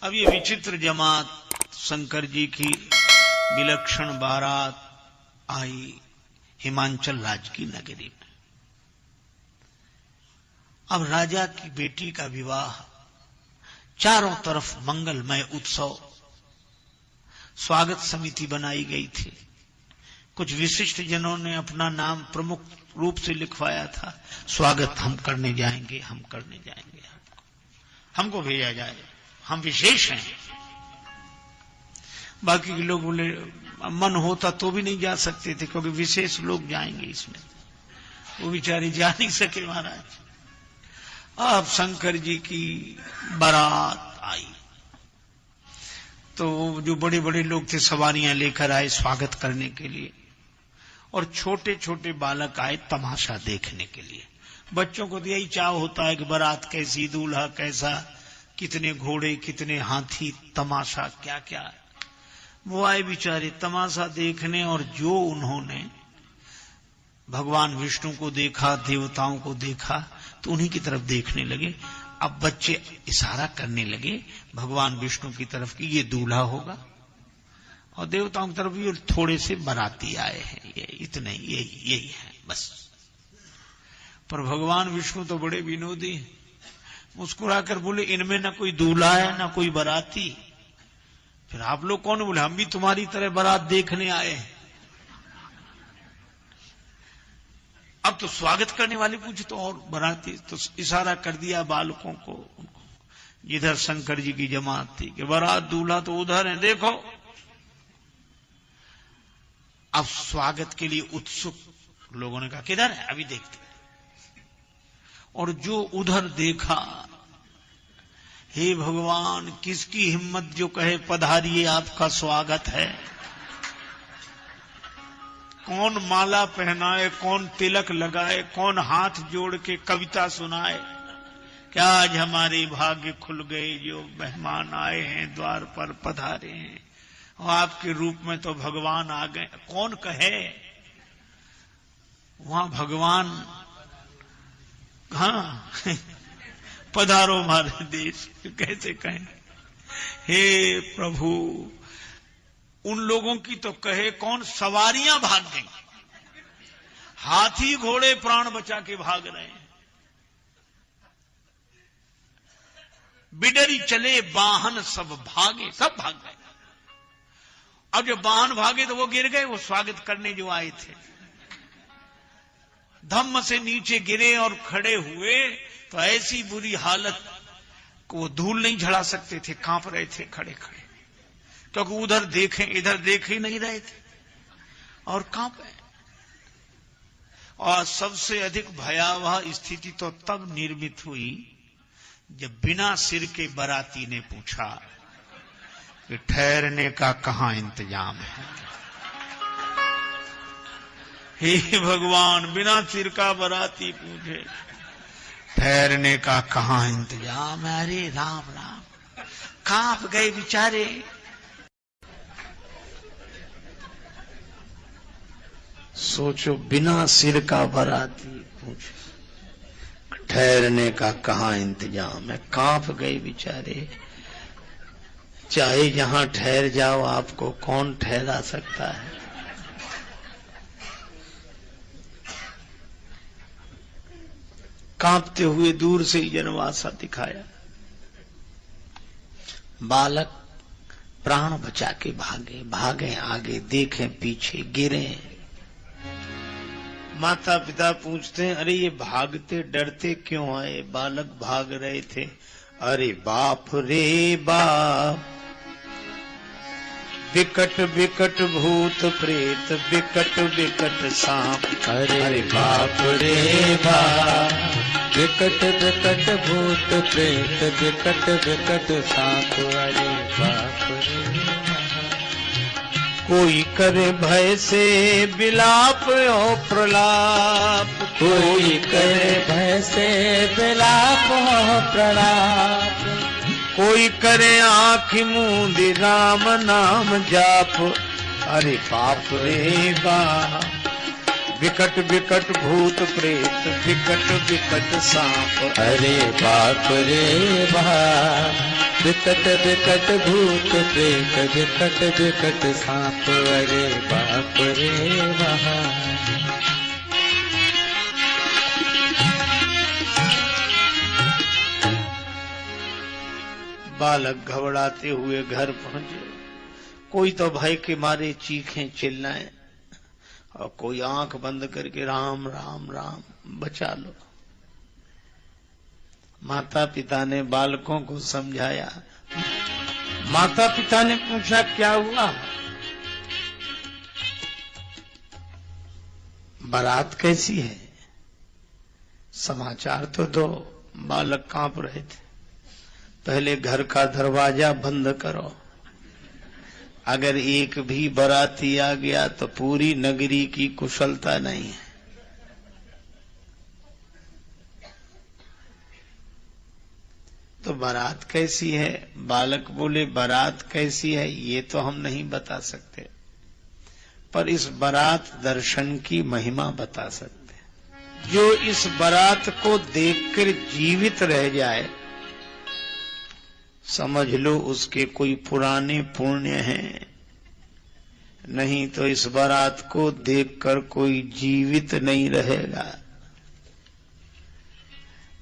अब ये विचित्र जमात शंकर जी की विलक्षण बारात आई हिमांचल राज्य की नगरी में। अब राजा की बेटी का विवाह, चारों तरफ मंगलमय उत्सव, स्वागत समिति बनाई गई थी। कुछ विशिष्ट जनों ने अपना नाम प्रमुख रूप से लिखवाया था, स्वागत हम करने जाएंगे, हम करने जाएंगे, हमको भेजा जाए, हम विशेष हैं। बाकी के लोग बोले मन होता तो भी नहीं जा सकते थे, क्योंकि विशेष लोग जाएंगे इसमें। वो बेचारे जा नहीं सके महाराज। अब शंकर जी की बारात आई तो जो बड़े बड़े लोग थे सवारियां लेकर आए स्वागत करने के लिए, और छोटे छोटे बालक आए तमाशा देखने के लिए। बच्चों को तो यही चाव होता है कि बारात कैसी, दूल्हा कैसा, कितने घोड़े, कितने हाथी, तमाशा क्या क्या है। वो आए बेचारे तमाशा देखने, और जो उन्होंने भगवान विष्णु को देखा, देवताओं को देखा, तो उन्हीं की तरफ देखने लगे। अब बच्चे इशारा करने लगे भगवान विष्णु की तरफ कि ये दूल्हा होगा, और देवताओं की तरफ भी थोड़े से बाराती आए हैं, ये इतने यही है बस। पर भगवान विष्णु तो बड़े विनोदी, मुस्कुराकर बोले इनमें ना कोई दूल्हा है ना कोई बाराती। फिर आप लोग कौन? बोले हम भी तुम्हारी तरह बारात देखने आए हैं। अब तो स्वागत करने वाले पूछे तो और बाराती, तो इशारा कर दिया बालकों को, जिधर शंकर जी की जमात थी कि बारात दूल्हा तो उधर है, देखो। अब स्वागत के लिए उत्सुक लोगों ने कहा किधर है, अभी देखते हैं। और जो उधर देखा, हे भगवान किसकी हिम्मत जो कहे पधारिए आपका स्वागत है। कौन माला पहनाए, कौन तिलक लगाए, कौन हाथ जोड़ के कविता सुनाए, क्या आज हमारे भाग्य खुल गए, जो मेहमान आए हैं द्वार पर पधारे हैं, और आपके रूप में तो भगवान आ गए। कौन कहे? वहां भगवान, हाँ पधारो हमारे देश, कैसे कहें। हे प्रभु, उन लोगों की तो कहे कौन, सवारियां भाग गई, हाथी घोड़े प्राण बचा के भाग रहे हैं। बिडरी चले वाहन सब भागे, सब भाग गए। अब जब वाहन भागे तो वो गिर गए, वो स्वागत करने जो आए थे धम्म से नीचे गिरे और खड़े हुए तो ऐसी बुरी हालत को वो धूल नहीं झड़ा सकते थे, कांप रहे थे खड़े खड़े, क्योंकि उधर देखें इधर देख ही नहीं रहे थे और कांपे। और सबसे अधिक भयावह स्थिति तो तब निर्मित हुई जब बिना सिर के बाराती ने पूछा कि ठहरने का कहां इंतजाम है। हे भगवान, बिना सिर का बाराती पूछे ठहरने का कहां इंतजाम है। अरे राम राम, कांप गए बेचारे। सोचो, बिना सिर का बाराती पूछे ठहरने का कहां इंतजाम है, कांप गए बेचारे। चाहे जहां ठहर जाओ, आपको कौन ठहरा सकता है। कांपते हुए दूर से ही जनवासा दिखाया। बालक प्राण बचा के भागे, भागे आगे, देखें पीछे, गिरे। माता पिता पूछते हैं अरे ये भागते डरते क्यों आए? बालक भाग रहे थे। अरे बाप रे बाप, विकट विकट भूत प्रेत, विकट विकट सांप। अरे बाप रे बाप, विकट विकट भूत प्रेत, विकट विकट सांप। अरे बाप रे, कोई करे भय से विलाप और प्रलाप, कोई करे भय से विलाप और प्रलाप। कोई करे आँख मूंदी राम नाम जाप। अरे बाप रे बाप, विकट विकट भूत प्रेत, विकट विकट सांप। अरे बाप रे बाप, विकट विकट भूत प्रेत विकट विकट सांप अरे बाप रे वहाँ। बालक घबराते हुए घर पहुंचे। कोई तो भय के मारे चीखें चिल्लाएं और कोई आंख बंद करके राम राम राम बचा लो। माता पिता ने बालकों को समझाया। माता पिता ने पूछा क्या हुआ? बारात कैसी है? समाचार तो दो। बालक कांप रहे थे। पहले घर का दरवाजा बंद करो, अगर एक भी बाराती आ गया तो पूरी नगरी की कुशलता नहीं है। तो बारात कैसी है? बालक बोले बारात कैसी है ये तो हम नहीं बता सकते, पर इस बारात दर्शन की महिमा बता सकते। जो इस बारात को देखकर जीवित रह जाए समझ लो उसके कोई पुराने पुण्य हैं, नहीं तो इस बारात को देखकर कोई जीवित नहीं रहेगा।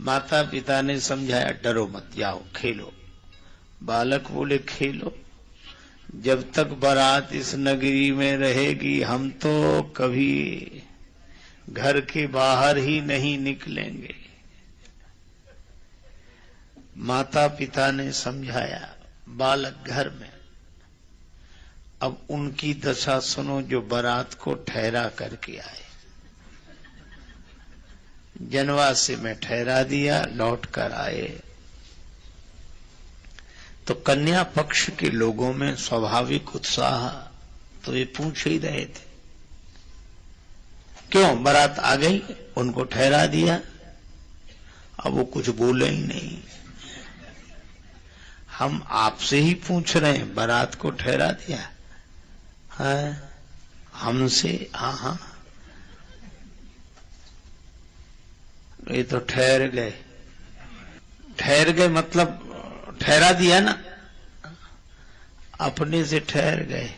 माता पिता ने समझाया डरो मत, जाओ खेलो। बालक बोले खेलो, जब तक बारात इस नगरी में रहेगी हम तो कभी घर के बाहर ही नहीं निकलेंगे। माता पिता ने समझाया। बालक घर में। अब उनकी दशा सुनो जो बारात को ठहरा करके आए। जनवासे में ठहरा दिया, लौट कर आए तो कन्या पक्ष के लोगों में स्वाभाविक उत्साह तो ये पूछ ही रहे थे क्यों बारात आ गई, उनको ठहरा दिया। अब वो कुछ बोले ही नहीं। हम आपसे ही पूछ रहे हैं बारात को ठहरा दिया है हमसे? हाँ, ये तो ठहर गए। ठहर गए मतलब ठहरा दिया ना, अपने से ठहर गए।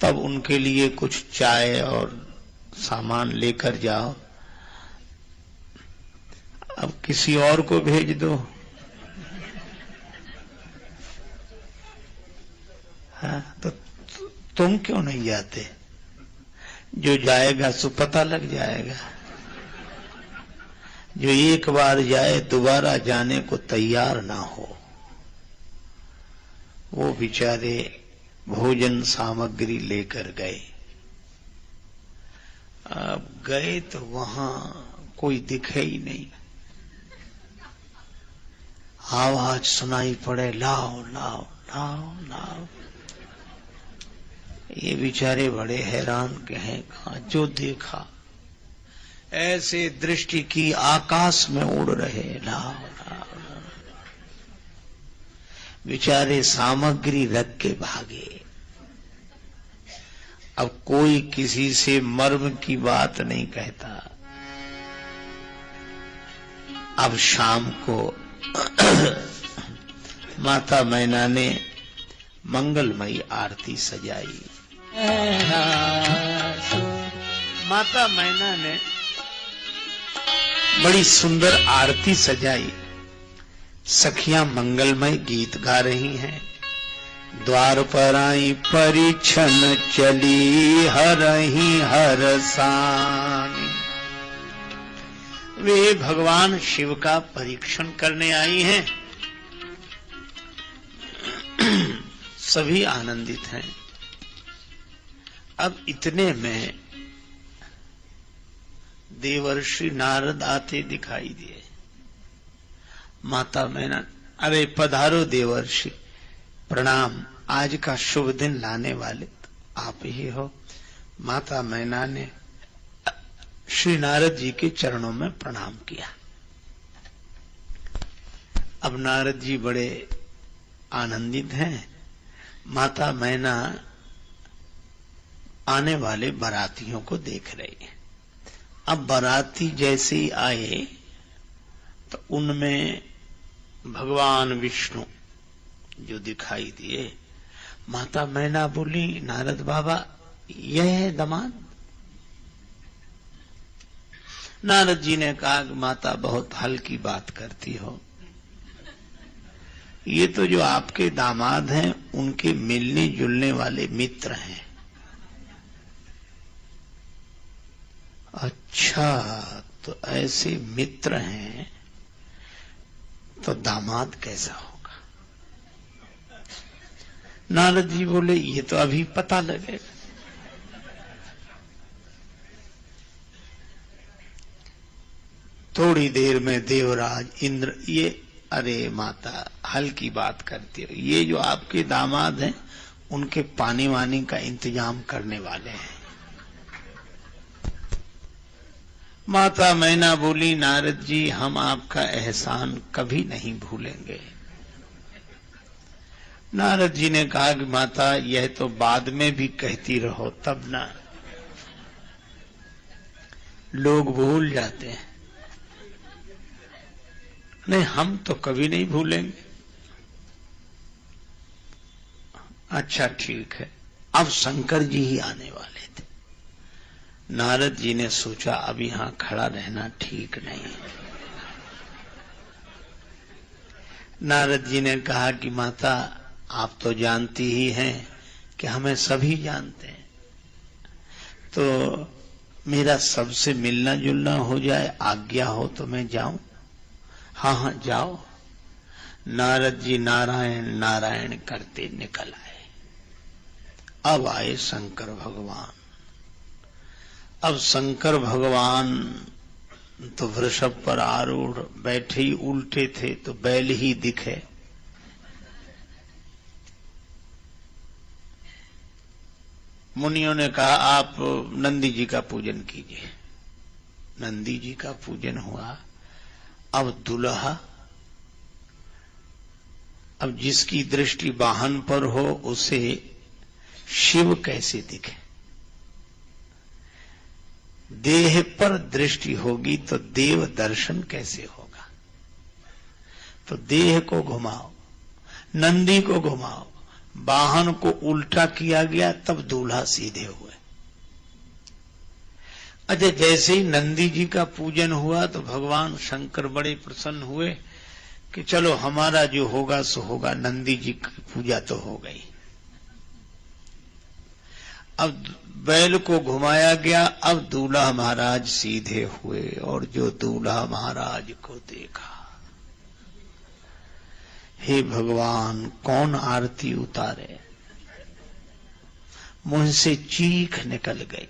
तब उनके लिए कुछ चाय और सामान लेकर जाओ। अब किसी और को भेज दो। हाँ, तो तुम क्यों नहीं जाते? जो जाएगा सो पता लग जाएगा। जो एक बार जाए दोबारा जाने को तैयार ना हो, वो बेचारे भोजन सामग्री लेकर गए। अब गए तो वहां कोई दिखे ही नहीं। आवाज सुनाई पड़े लाओ लाओ लाओ लाओ। ये बेचारे बड़े हैरान के हैं। कहा जो देखा ऐसे दृष्टि की आकाश में उड़ रहे लाओ लाओ। बेचारे सामग्री रख के भागे। अब कोई किसी से मर्म की बात नहीं कहता। अब शाम को माता मैना ने मंगलमयी आरती सजाई। माता मैना ने बड़ी सुंदर आरती सजाई। सखियां मंगलमय गीत गा रही हैं। द्वार पर आई परिछन चली हरही हरसानी। वे भगवान शिव का परीक्षण करने आई हैं। सभी आनंदित हैं। अब इतने में देवर्षि नारद आते दिखाई दिए। माता मैना, अरे पधारो देवर्षि, प्रणाम। आज का शुभ दिन लाने वाले तो आप ही हो। माता मैना ने श्री नारद जी के चरणों में प्रणाम किया। अब नारद जी बड़े आनंदित हैं। माता मैना आने वाले बारातियों को देख रही है। अब बाराती जैसे ही आए तो उनमें भगवान विष्णु जो दिखाई दिए, माता मैना बोली, नारद बाबा यह है दामाद? नारद जी ने कहा कि माता बहुत हल्की बात करती हो, ये तो जो आपके दामाद हैं उनके मिलने जुलने वाले मित्र हैं। अच्छा, तो ऐसे मित्र हैं तो दामाद कैसा होगा? नारद जी बोले ये तो अभी पता लगेगा। थोड़ी देर में देवराज इंद्र, ये अरे माता हल्की बात करती हो, ये जो आपके दामाद हैं उनके पानी वानी का इंतजाम करने वाले हैं। माता मैना बोली, नारद जी हम आपका एहसान कभी नहीं भूलेंगे। नारद जी ने कहा कि माता यह तो बाद में भी कहती रहो तब ना, लोग भूल जाते हैं। नहीं, हम तो कभी नहीं भूलेंगे। अच्छा ठीक है। अब शंकर जी ही आने वाले थे। नारद जी ने सोचा अब यहां खड़ा रहना ठीक नहीं है। नारद जी ने कहा कि माता आप तो जानती ही हैं कि हमें सभी जानते हैं, तो मेरा सबसे मिलना जुलना हो जाए, आज्ञा हो तो मैं जाऊं? हाँ हाँ जाओ। नारद जी नारायण नारायण करते निकल आए। अब आए शंकर भगवान। अब शंकर भगवान तो वृषभ पर आरूढ़ बैठे ही उल्टे थे तो बैल ही दिखे। मुनियों ने कहा आप नंदी जी का पूजन कीजिए। नंदी जी का पूजन हुआ। अब दुल्हा, अब जिसकी दृष्टि वाहन पर हो उसे शिव कैसे दिखे? देह पर दृष्टि होगी तो देव दर्शन कैसे होगा? तो देह को घुमाओ, नंदी को घुमाओ, वाहन को उल्टा किया गया, तब दूल्हा सीधे हुए। अच्छा, जैसे ही नंदी जी का पूजन हुआ तो भगवान शंकर बड़े प्रसन्न हुए कि चलो हमारा जो होगा सो होगा, नंदी जी की पूजा तो हो गई। अब बैल को घुमाया गया। अब दूल्हा महाराज सीधे हुए और जो दूल्हा महाराज को देखा, हे भगवान कौन आरती उतारे? मुंह से चीख निकल गई,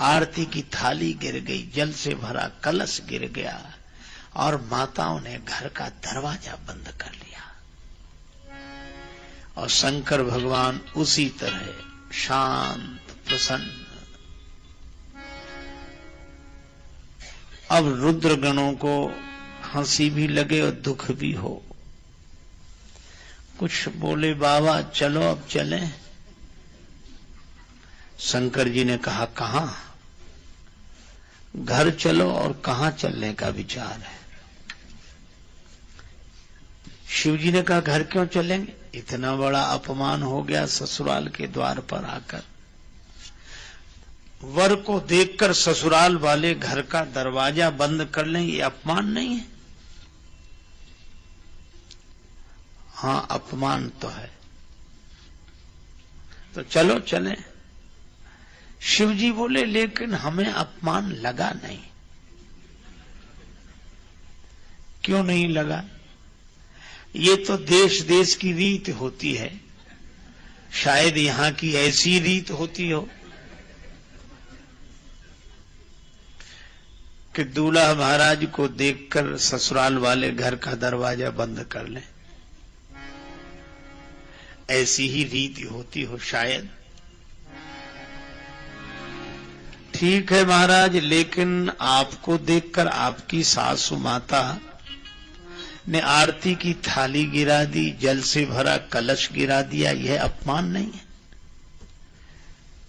आरती की थाली गिर गई, जल से भरा कलश गिर गया और माताओं ने घर का दरवाजा बंद कर लिया। और शंकर भगवान उसी तरह शांत प्रसन्न। अब रुद्रगणों को हंसी भी लगे और दुख भी हो। कुछ बोले बाबा चलो अब चलें। शंकर जी ने कहा कहां? घर चलो। और कहां चलने का विचार है? शिव जी ने कहा घर क्यों चलेंगे? इतना बड़ा अपमान हो गया ससुराल के द्वार पर आकर। वर को देखकर ससुराल वाले घर का दरवाजा बंद कर लें, ये अपमान नहीं है? हाँ अपमान तो है। तो चलो चलें। शिव जी बोले लेकिन हमें अपमान लगा नहीं। क्यों नहीं लगा? ये तो देश देश की रीत होती है, शायद यहां की ऐसी रीत होती हो कि दूल्हा महाराज को देखकर ससुराल वाले घर का दरवाजा बंद कर लें। ऐसी ही रीति होती हो शायद। ठीक है महाराज, लेकिन आपको देखकर आपकी सासू माता ने आरती की थाली गिरा दी, जल से भरा कलश गिरा दिया, यह अपमान नहीं है?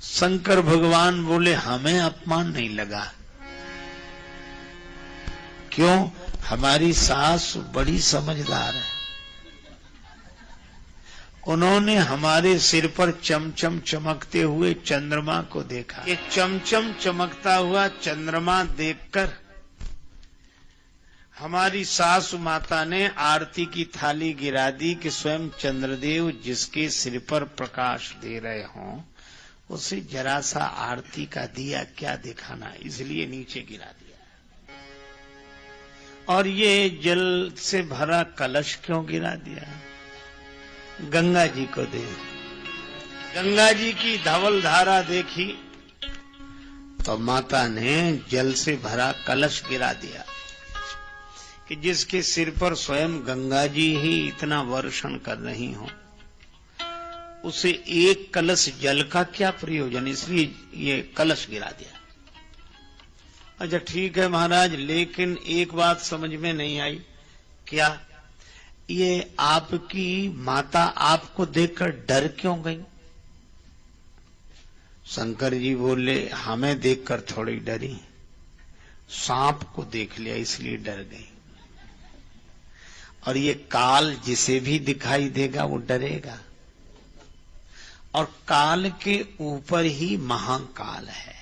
शंकर भगवान बोले हमें अपमान नहीं लगा। क्यों? हमारी सास बड़ी समझदार है। उन्होंने हमारे सिर पर चमचम चमकते हुए चंद्रमा को देखा। एक चमचम चमकता हुआ चंद्रमा देखकर हमारी सासु माता ने आरती की थाली गिरा दी कि स्वयं चंद्रदेव जिसके सिर पर प्रकाश दे रहे हों उसे जरा सा आरती का दिया क्या दिखाना, इसलिए नीचे गिरा दिया। और ये जल से भरा कलश क्यों गिरा दिया? गंगा जी को दे। गंगा जी की धवल धारा देखी तो माता ने जल से भरा कलश गिरा दिया कि जिसके सिर पर स्वयं गंगा जी ही इतना वर्षण कर रही हो उसे एक कलश जल का क्या प्रयोजन, इसलिए ये कलश गिरा दिया। अच्छा ठीक है महाराज, लेकिन एक बात समझ में नहीं आई। क्या? ये आपकी माता आपको देखकर डर क्यों गई? शंकर जी बोले, हमें देखकर थोड़ी डरी, सांप को देख लिया इसलिए डर गई। और ये काल जिसे भी दिखाई देगा वो डरेगा। और काल के ऊपर ही महाकाल है,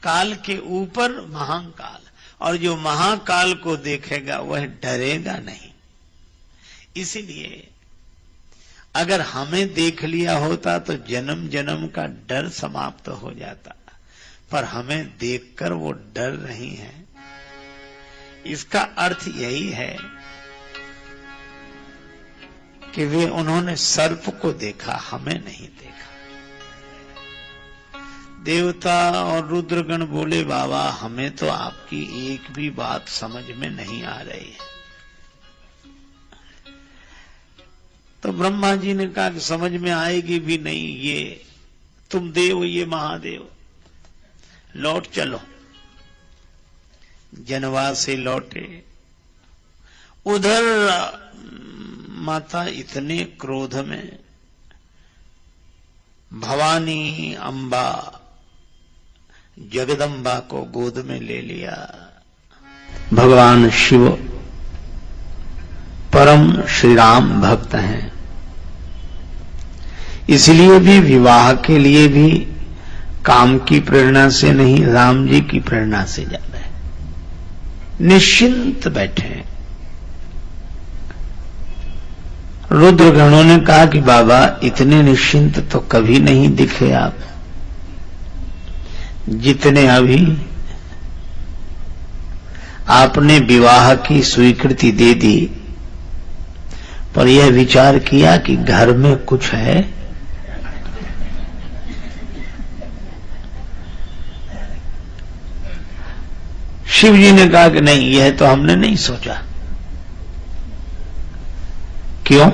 काल के ऊपर महाकाल, और जो महाकाल को देखेगा वह डरेगा नहीं। इसीलिए अगर हमें देख लिया होता तो जन्म जन्म का डर समाप्त हो जाता, पर हमें देखकर वो डर रही है। इसका अर्थ यही है कि वे उन्होंने सर्प को देखा, हमें नहीं देखा। देवता और रुद्रगण बोले, बाबा हमें तो आपकी एक भी बात समझ में नहीं आ रही है। तो ब्रह्मा जी ने कहा कि समझ में आएगी भी नहीं, ये तुम देव ये महादेव, लौट चलो। जनवास से लौटे। उधर माता इतने क्रोध में भवानी अंबा जगदम्बा को गोद में ले लिया। भगवान शिव परम श्री राम भक्त हैं, इसलिए भी विवाह के लिए भी काम की प्रेरणा से नहीं, राम जी की प्रेरणा से जाना है। निश्चिंत बैठे हैं। रुद्रगणों ने कहा कि बाबा इतने निश्चिंत तो कभी नहीं दिखे आप, जितने अभी आपने विवाह की स्वीकृति दे दी, पर यह विचार किया कि घर में कुछ है? शिव जी ने कहा कि नहीं, यह तो हमने नहीं सोचा। क्यों?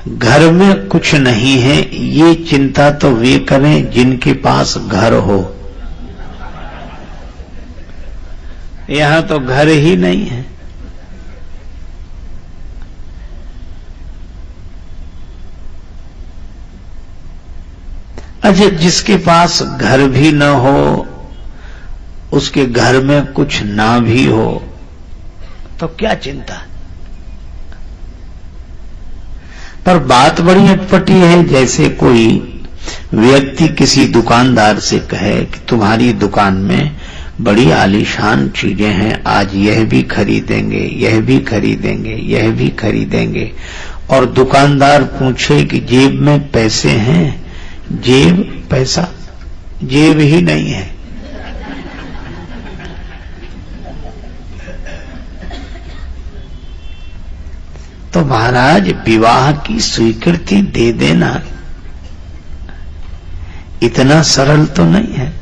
घर में कुछ नहीं है, ये चिंता तो वे करें जिनके पास घर हो। यहां तो घर ही नहीं है। अच्छा, जिसके पास घर भी न हो, उसके घर में कुछ ना भी हो, तो क्या चिंता? पर बात बड़ी अटपटी है। जैसे कोई व्यक्ति किसी दुकानदार से कहे कि तुम्हारी दुकान में बड़ी आलीशान चीजें हैं, आज यह भी खरीदेंगे, यह भी खरीदेंगे, यह भी खरीदेंगे, और दुकानदार पूछे कि जेब में पैसे हैं? जेब, पैसा, जेब ही नहीं है। तो महाराज विवाह की स्वीकृति दे देना इतना सरल तो नहीं है।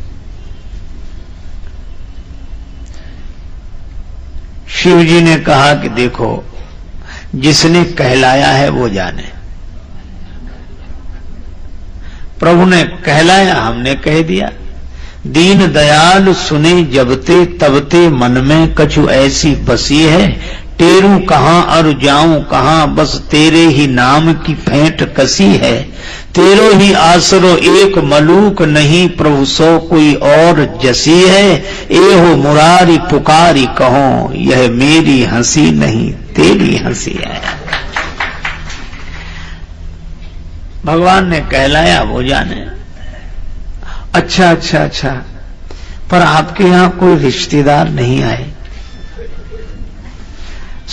शिव जी ने कहा कि देखो, जिसने कहलाया है वो जाने। प्रभु ने कहलाया, हमने कह दिया। दीन दयाल सुने जबते तबते, मन में कछु ऐसी बसी है, टेरूं कहां और जाऊं कहां, बस तेरे ही नाम की फेंट कसी है। तेरो ही आसरो एक मलूक नहीं, प्रभु सो कोई और जसी है। एहो मुरारी पुकारी कहो, यह मेरी हंसी नहीं तेरी हंसी है। भगवान ने कहलाया वो जाने। अच्छा अच्छा अच्छा, पर आपके यहां कोई रिश्तेदार नहीं आए?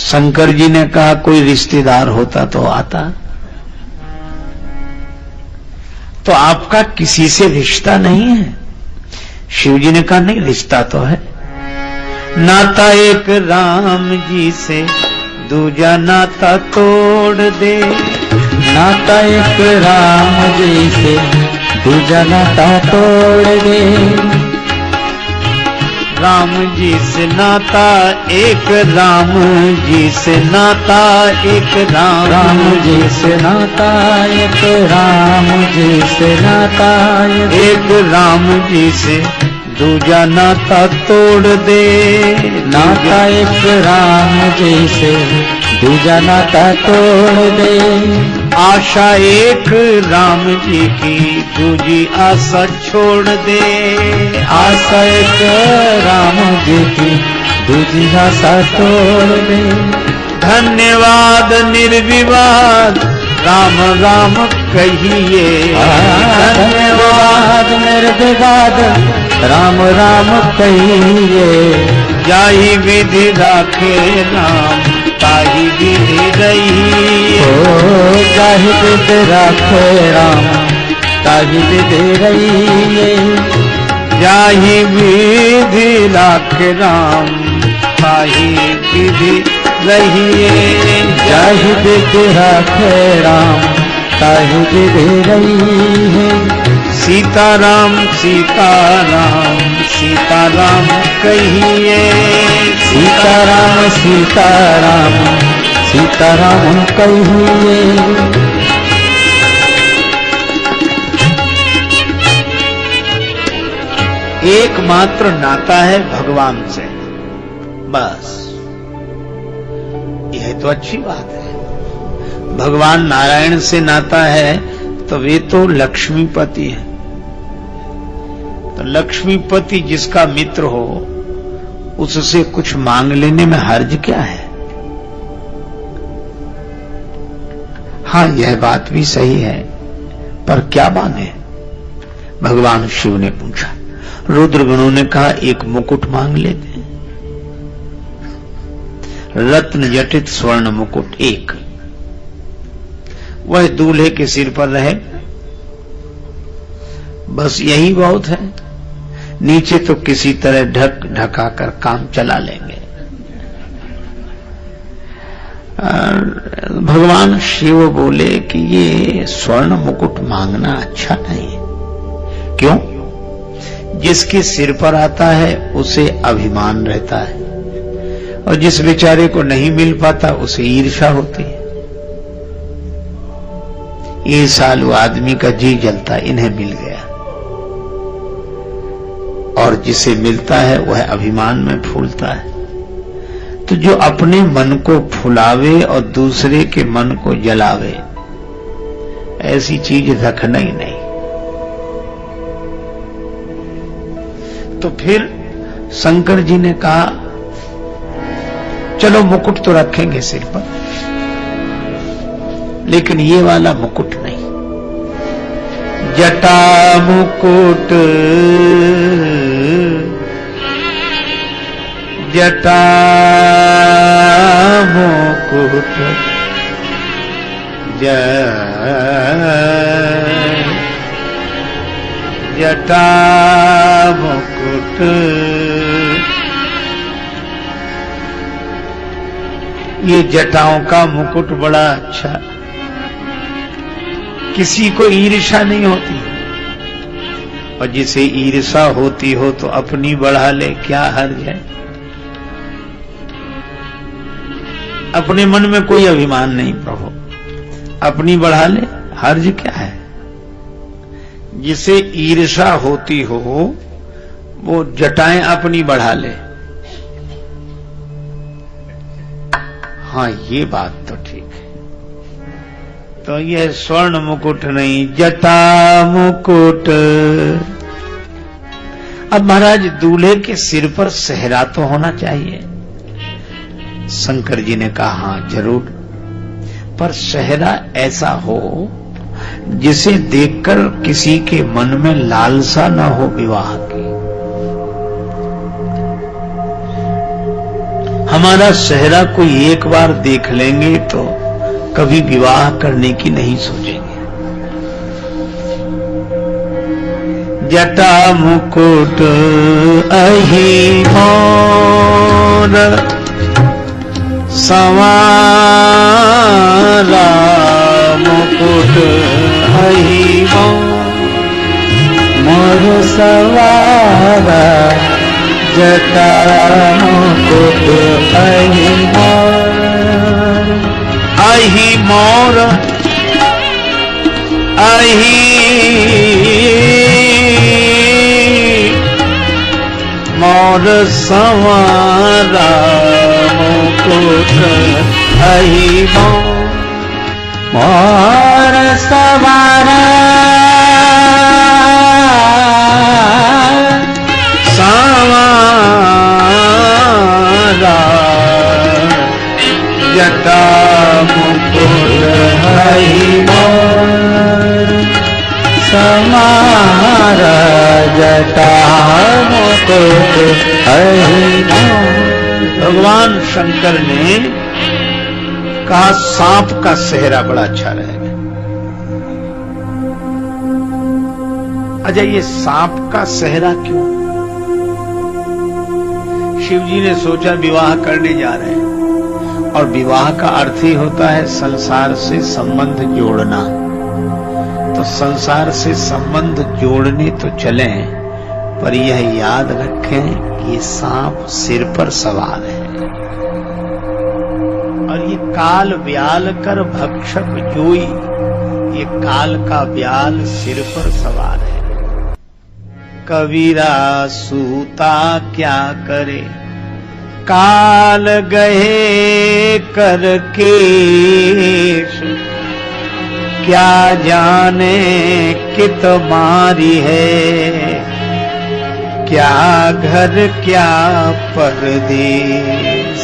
शंकर जी ने कहा कोई रिश्तेदार होता तो आता। तो आपका किसी से रिश्ता नहीं है? शिव जी ने कहा नहीं, रिश्ता तो है। नाता एक राम जी से दूजा नाता तोड़ दे। नाता एक राम जी से दूजा नाता तोड़ दे। राम जी से नाता एक, राम जी से नाता एक, राम जी से नाता एक, राम जी से नाता एक, राम जी से दूजा नाता तोड़ दे। नाता एक राम जी से दूजा नाता तोड़ दे। आशा एक राम जी की, दूजी आशा छोड़ दे। आशा एक राम जी की, दूजी आशा तोड़ दे। धन्यवाद निर्विवाद राम राम कहिए। धन्यवाद निर्विवाद राम राम कहिए। जाहि विधि राखे राम ताहि विधि रही। जाहि विधि राखे राम ताहि विधि रही। जाहि विधि राखे राम ताहि विधि रहिए। जाहि विधि राखे राम ताहि विधि रही। सीताराम सीताराम सीताराम कहिए। सीताराम सीताराम सीताराम कहिए। एकमात्र नाता है भगवान से, बस। यह तो अच्छी बात है। भगवान नारायण से नाता है तो वे तो लक्ष्मीपति है। तो लक्ष्मीपति जिसका मित्र हो उससे कुछ मांग लेने में हर्ज क्या है? हाँ, यह बात भी सही है, पर क्या मांगे? भगवान शिव ने पूछा। रुद्रगणों ने कहा एक मुकुट मांग लेते हैं, रत्न जटित स्वर्ण मुकुट एक, वह दूल्हे के सिर पर रहे, बस यही बहुत है। नीचे तो किसी तरह ढक ढका कर काम चला लेंगे। भगवान शिव बोले कि ये स्वर्ण मुकुट मांगना अच्छा नहीं। क्यों? जिसके सिर पर आता है उसे अभिमान रहता है, और जिस बेचारे को नहीं मिल पाता उसे ईर्ष्या होती है। ये सालू आदमी का जी जलता, इन्हें मिल गया, और जिसे मिलता है वह अभिमान में फूलता है। तो जो अपने मन को फुलावे और दूसरे के मन को जलावे, ऐसी चीज रखना ही नहीं। तो फिर शंकर जी ने कहा चलो मुकुट तो रखेंगे सिर पर, लेकिन ये वाला मुकुट नहीं। जटा मुकुट जटा मुकुट जटा मुकुट, ये जटाओं का मुकुट बड़ा अच्छा, किसी को ईर्ष्या नहीं होती, और जिसे ईर्ष्या होती हो तो अपनी बढ़ा ले, क्या हर्ज है? अपने मन में कोई अभिमान नहीं प्रभु, अपनी बढ़ा ले, हर्ज क्या है? जिसे ईर्ष्या होती हो वो जटाएं अपनी बढ़ा ले। हाँ, ये बात तो ठीक है। तो यह स्वर्ण मुकुट नहीं, जटा मुकुट। अब महाराज दूल्हे के सिर पर सेहरा तो होना चाहिए। शंकर जी ने कहा हाँ जरूर, पर सेहरा ऐसा हो जिसे देखकर किसी के मन में लालसा न हो विवाह की। हमारा सेहरा कोई एक बार देख लेंगे तो कभी विवाह करने की नहीं सोचेंगे। जटा मुकुट अहि मोर संवारा, मुकुट अहि मोर संवारा, जटा मुकुट अहि मोर। अहि मोर अहि मोर संवारा, मुकुट अहि मोर संवारा, संवारा, जटा मुकुट अहि मोर संवारा, जटा मुकुट अहि मोर। भगवान शंकर ने कहा सांप का सेहरा बड़ा अच्छा रहेगा। अच्छा, ये सांप का सेहरा क्यों? शिव जी ने सोचा विवाह करने जा रहे हैं और विवाह का अर्थ ही होता है संसार से संबंध जोड़ना। तो संसार से संबंध जोड़ने तो चले, पर यह याद रखें कि ये सांप सिर पर सवार है और ये काल व्याल कर भक्षक जोई, ये काल का व्याल सिर पर सवार है। कबीरा सूता क्या करे, काल गए करके, क्या जाने कित मारी है, क्या घर क्या परदेश।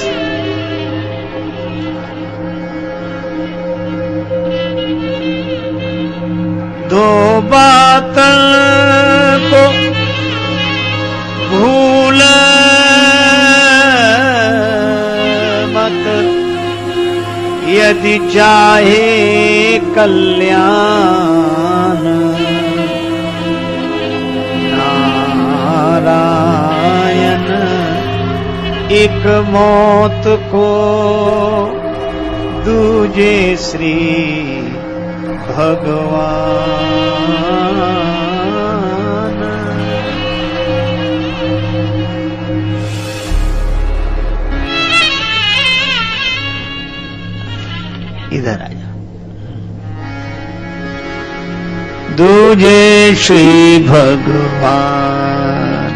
दो बातों को भूल मत, यदि चाहे कल्याण, नारायण एक मौत को दूजे श्री भगवान। इधर आ जा। दूजे श्री भगवान,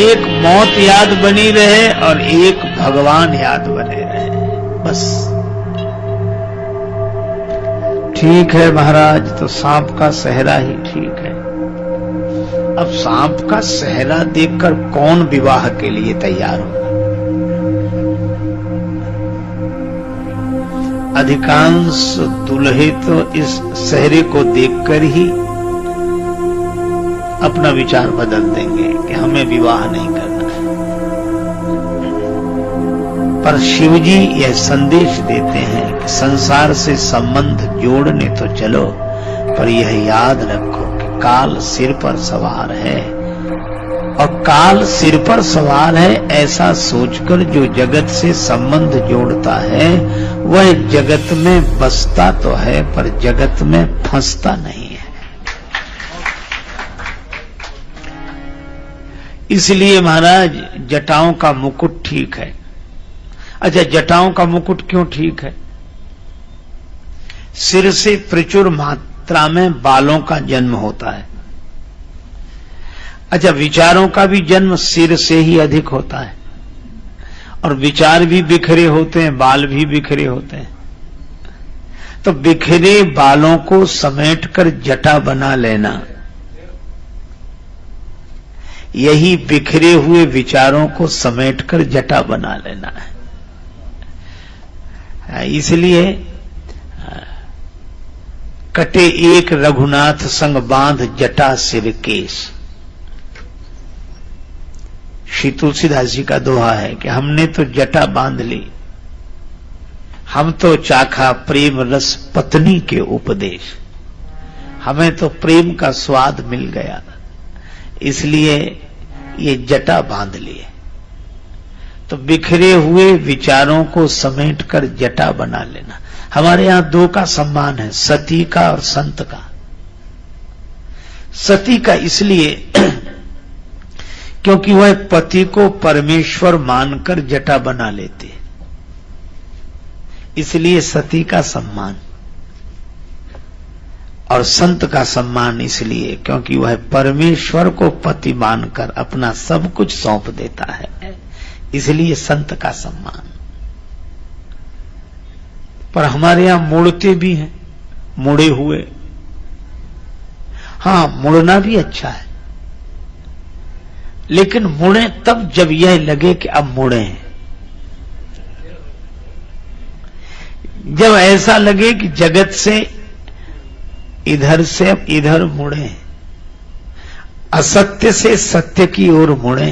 एक मौत याद बनी रहे और एक भगवान याद बने रहे, बस। ठीक है महाराज, तो सांप का सेहरा ही ठीक है। अब सांप का सेहरा देखकर कौन विवाह के लिए तैयार होगा? अधिकांश दूल्हे तो इस सेहरे को देखकर ही अपना विचार बदल देंगे कि हमें विवाह नहीं करना है। पर शिवजी यह संदेश देते हैं कि संसार से संबंध जोड़ने तो चलो, पर यह याद रखो कि काल सिर पर सवार है, और काल सिर पर सवार है ऐसा सोचकर जो जगत से संबंध जोड़ता है वह जगत में बसता तो है पर जगत में फंसता नहीं है। इसलिए महाराज जटाओं का मुकुट ठीक है। अच्छा, जटाओं का मुकुट क्यों ठीक है? सिर से प्रचुर मात्रा में बालों का जन्म होता है। अच्छा, विचारों का भी जन्म सिर से ही अधिक होता है, और विचार भी बिखरे होते हैं, बाल भी बिखरे होते हैं। तो बिखरे बालों को समेटकर जटा बना लेना, यही बिखरे हुए विचारों को समेटकर जटा बना लेना है। इसलिए कटे एक रघुनाथ संग बांध जटा सिर केश। श्री तुलसीदास जी का दोहा है कि हमने तो जटा बांध ली, हम तो चाखा प्रेम रस पत्नी के उपदेश, हमें तो प्रेम का स्वाद मिल गया, इसलिए ये जटा बांध लिए। तो बिखरे हुए विचारों को समेटकर जटा बना लेना। हमारे यहां दो का सम्मान है, सती का और संत का। सती का इसलिए क्योंकि वह पति को परमेश्वर मानकर जटा बना लेते, इसलिए सती का सम्मान। और संत का सम्मान इसलिए क्योंकि वह परमेश्वर को पति मानकर अपना सब कुछ सौंप देता है, इसलिए संत का सम्मान। पर हमारे यहां मुड़ते भी हैं, मुड़े हुए। हां, मुड़ना भी अच्छा है, लेकिन मुड़े तब जब यह लगे कि अब मुड़े। जब ऐसा लगे कि जगत से इधर से अब इधर मुड़े, असत्य से सत्य की ओर मुड़े,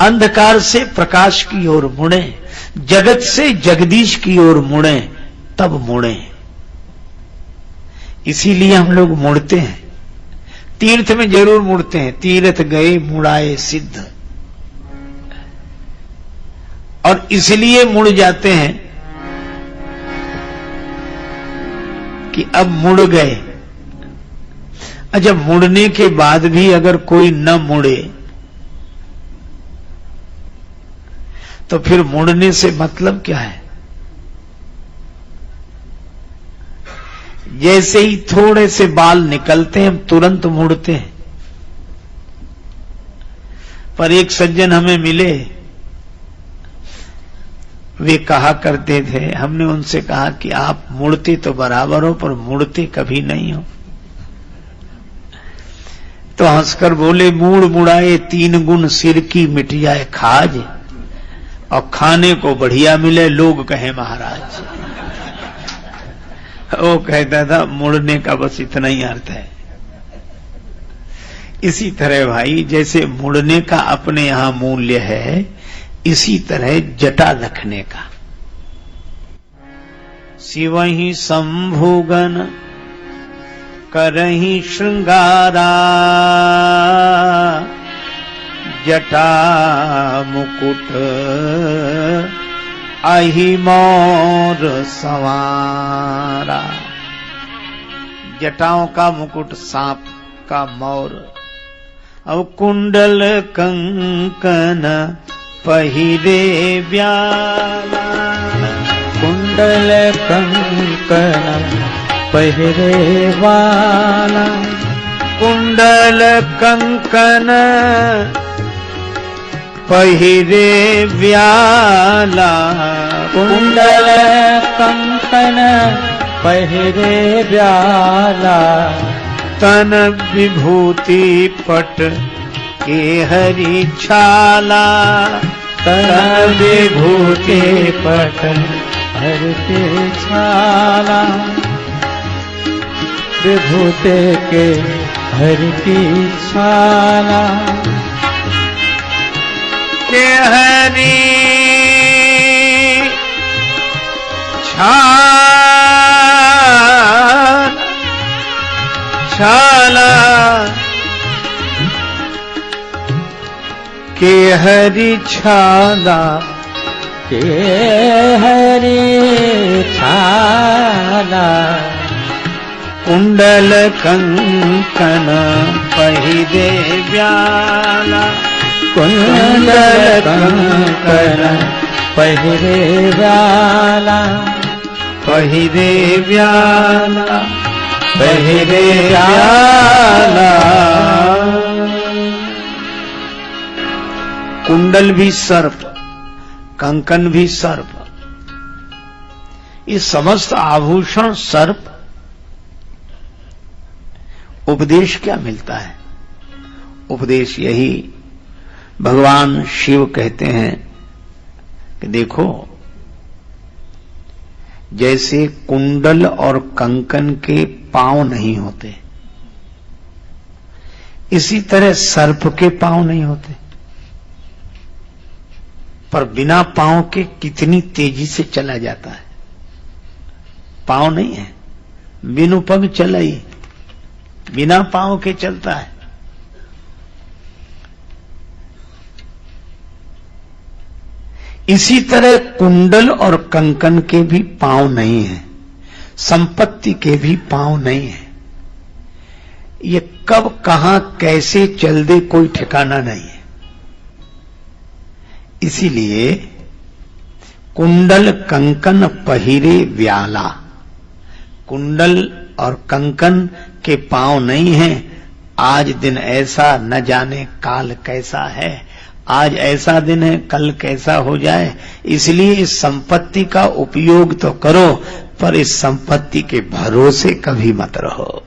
अंधकार से प्रकाश की ओर मुड़े, जगत से जगदीश की ओर मुड़े, तब मुड़े। इसीलिए हम लोग मुड़ते हैं। तीर्थ में जरूर मुड़ते हैं, तीर्थ गए मुड़ाए सिद्ध। और इसलिए मुड़ जाते हैं कि अब मुड़ गए। अच्छा, मुड़ने के बाद भी अगर कोई न मुड़े तो फिर मुड़ने से मतलब क्या है? जैसे ही थोड़े से बाल निकलते हैं हम तुरंत मुड़ते हैं। पर एक सज्जन हमें मिले, वे कहा करते थे, हमने उनसे कहा कि आप मुड़ते तो बराबर हो पर मुड़ते कभी नहीं हो। तो हंसकर बोले, मूड़ मुड़ाए 3 गुण सिर की मिट जाए खाज, और खाने को बढ़िया मिले लोग कहे महाराज। वो कहता था मुड़ने का बस इतना ही अर्थ है। इसी तरह भाई, जैसे मुड़ने का अपने यहां मूल्य है, इसी तरह जटा रखने का। शिवहि शंभुगन करहि श्रृंगारा, जटा मुकुट आही मोर संवारा। जटाओं का मुकुट सांप का मोर, अब कुंडल कंकन पहिरे व्याला, कुंडल कंकन पहिरे वाला, कुंडल कंकन पहिरे व्याला, कुंडल कंकन पहिरे व्याला, तन विभूति पट के हरि छाला, तन विभूति पट हरि के छाला, विभूति के हरि की छाला, के हरि छाला, के हरि छाला, के हरि छाला, कुंडल कंकन पहिरे व्याला, कुंडल कंकन पहिरे व्याला, पहिरे व्याला, पहिरे व्याला। कुंडल भी सर्प, कंकन भी सर्प, ये समस्त आभूषण सर्प, उपदेश क्या मिलता है? उपदेश यही, भगवान शिव कहते हैं कि देखो, जैसे कुंडल और कंकन के पांव नहीं होते, इसी तरह सर्प के पांव नहीं होते, पर बिना पांव के कितनी तेजी से चला जाता है। पांव नहीं है, बिनु पग चलाई, बिना पांव के चलता है। इसी तरह कुंडल और कंकन के भी पांव नहीं है, संपत्ति के भी पांव नहीं है। ये कब कहां कैसे चल दे कोई ठिकाना नहीं है। इसीलिए कुंडल कंकन पहिरे व्याला, कुंडल और कंकन के पांव नहीं है। आज दिन ऐसा, न जाने काल कैसा है। आज ऐसा दिन है, कल कैसा हो जाए। इसलिए इस संपत्ति का उपयोग तो करो, पर इस संपत्ति के भरोसे कभी मत रहो।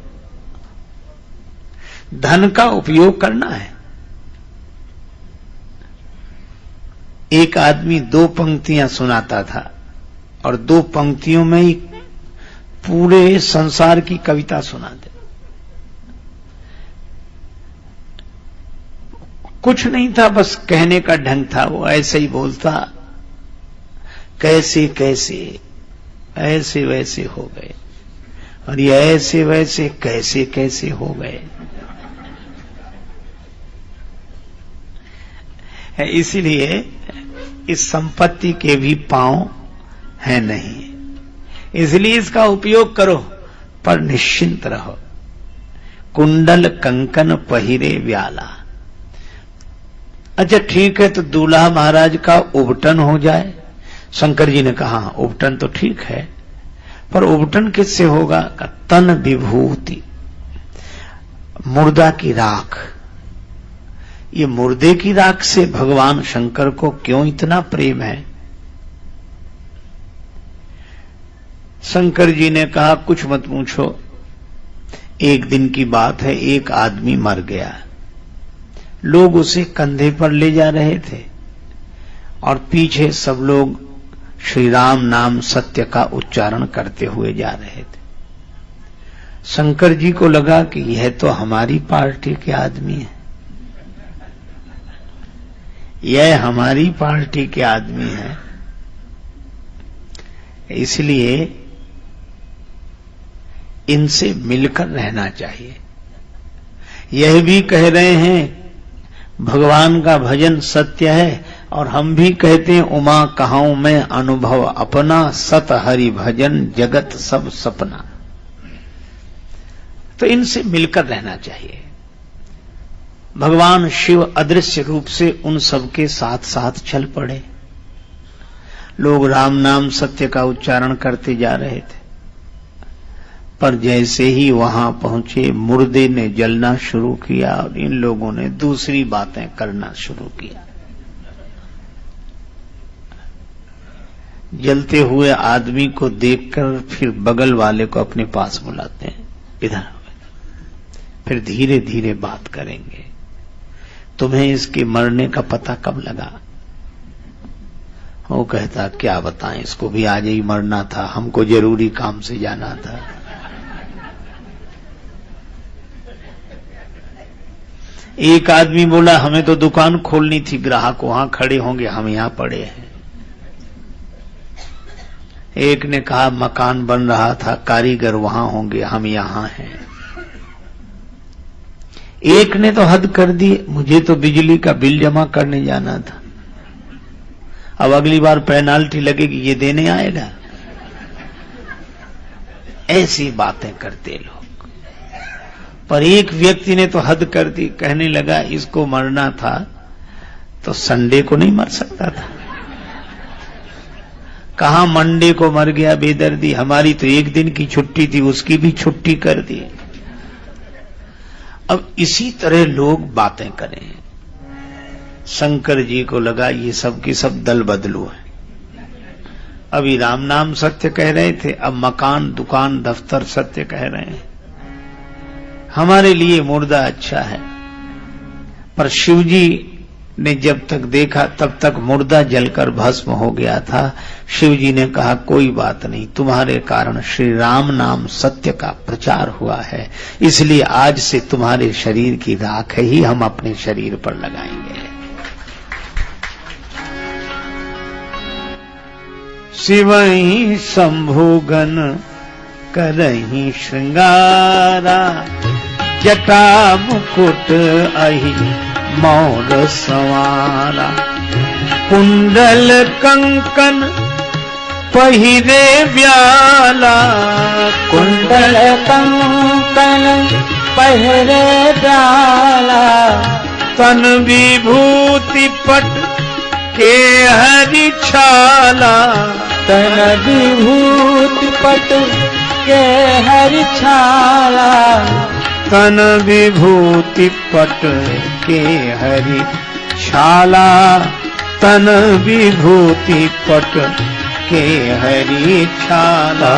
धन का उपयोग करना है। एक आदमी 2 पंक्तियां सुनाता था और 2 पंक्तियों में ही पूरे संसार की कविता सुनाते। कुछ नहीं था, बस कहने का ढंग था। वो ऐसे ही बोलता, कैसे कैसे ऐसे वैसे हो गए, और ये ऐसे वैसे कैसे कैसे हो गए। इसीलिए इस संपत्ति के भी पांव है नहीं, इसलिए इसका उपयोग करो, पर निश्चिंत रहो। कुंडल कंकन पहिरे व्याला। अच्छा ठीक है, तो दूल्हा महाराज का उबटन हो जाए। शंकर जी ने कहा उबटन तो ठीक है, पर उबटन किससे होगा? का तन विभूति, मुर्दा की राख। ये मुर्दे की राख से भगवान शंकर को क्यों इतना प्रेम है? शंकर जी ने कहा कुछ मत पूछो। एक दिन की बात है, एक आदमी मर गया। लोग उसे कंधे पर ले जा रहे थे और पीछे सब लोग श्री राम नाम सत्य का उच्चारण करते हुए जा रहे थे। शंकर जी को लगा कि यह तो हमारी पार्टी के आदमी है, यह हमारी पार्टी के आदमी है, इसलिए इनसे मिलकर रहना चाहिए। यह भी कह रहे हैं भगवान का भजन सत्य है, और हम भी कहते हैं उमा कहाऊं मैं अनुभव अपना, सत हरि भजन जगत सब सपना। तो इनसे मिलकर रहना चाहिए। भगवान शिव अदृश्य रूप से उन सबके साथ साथ चल पड़े। लोग राम नाम सत्य का उच्चारण करते जा रहे थे, पर जैसे ही वहां पहुंचे मुर्दे ने जलना शुरू किया और इन लोगों ने दूसरी बातें करना शुरू किया। जलते हुए आदमी को देखकर फिर बगल वाले को अपने पास बुलाते हैं, इधर फिर धीरे धीरे बात करेंगे। तुम्हें इसके मरने का पता कब लगा? वो कहता क्या बताएं, इसको भी आज ही मरना था, हमको जरूरी काम से जाना था। एक आदमी बोला हमें तो दुकान खोलनी थी, ग्राहक वहां खड़े होंगे, हम यहां पड़े हैं। एक ने कहा मकान बन रहा था, कारीगर वहां होंगे, हम यहां हैं। एक ने तो हद कर दी, मुझे तो बिजली का बिल जमा करने जाना था, अब अगली बार पेनाल्टी लगेगी, ये देने आएगा। ऐसी बातें करते लोग। पर एक व्यक्ति ने तो हद कर दी, कहने लगा इसको मरना था तो संडे को नहीं मर सकता था, कहां मंडे को मर गया बेदर्दी। हमारी तो एक दिन की छुट्टी थी, उसकी भी छुट्टी कर दी। अब इसी तरह लोग बातें करें। शंकर जी को लगा ये सब की सब दल बदलू है, अभी राम नाम सत्य कह रहे थे, अब मकान, दुकान, दफ्तर सत्य कह रहे हैं। हमारे लिए मुर्दा अच्छा है, पर शिवजी ने जब तक देखा तब तक मुर्दा जलकर भस्म हो गया था। शिवजी ने कहा कोई बात नहीं, तुम्हारे कारण श्री राम नाम सत्य का प्रचार हुआ है, इसलिए आज से तुम्हारे शरीर की राख ही हम अपने शरीर पर लगाएंगे। शिवहि शंभुगन करहि श्रृंगारा, जटा मुकुट अहि मौर संवारा, कुंडल कंकन पहिरे व्याला, कुंडल कंकन पहिरे व्याला, तन विभूति पट के हरि छाला, तन विभूति पट के हरि छाला, तन विभूति पट के हरि छाला, तन विभूति पट के हरि छाला,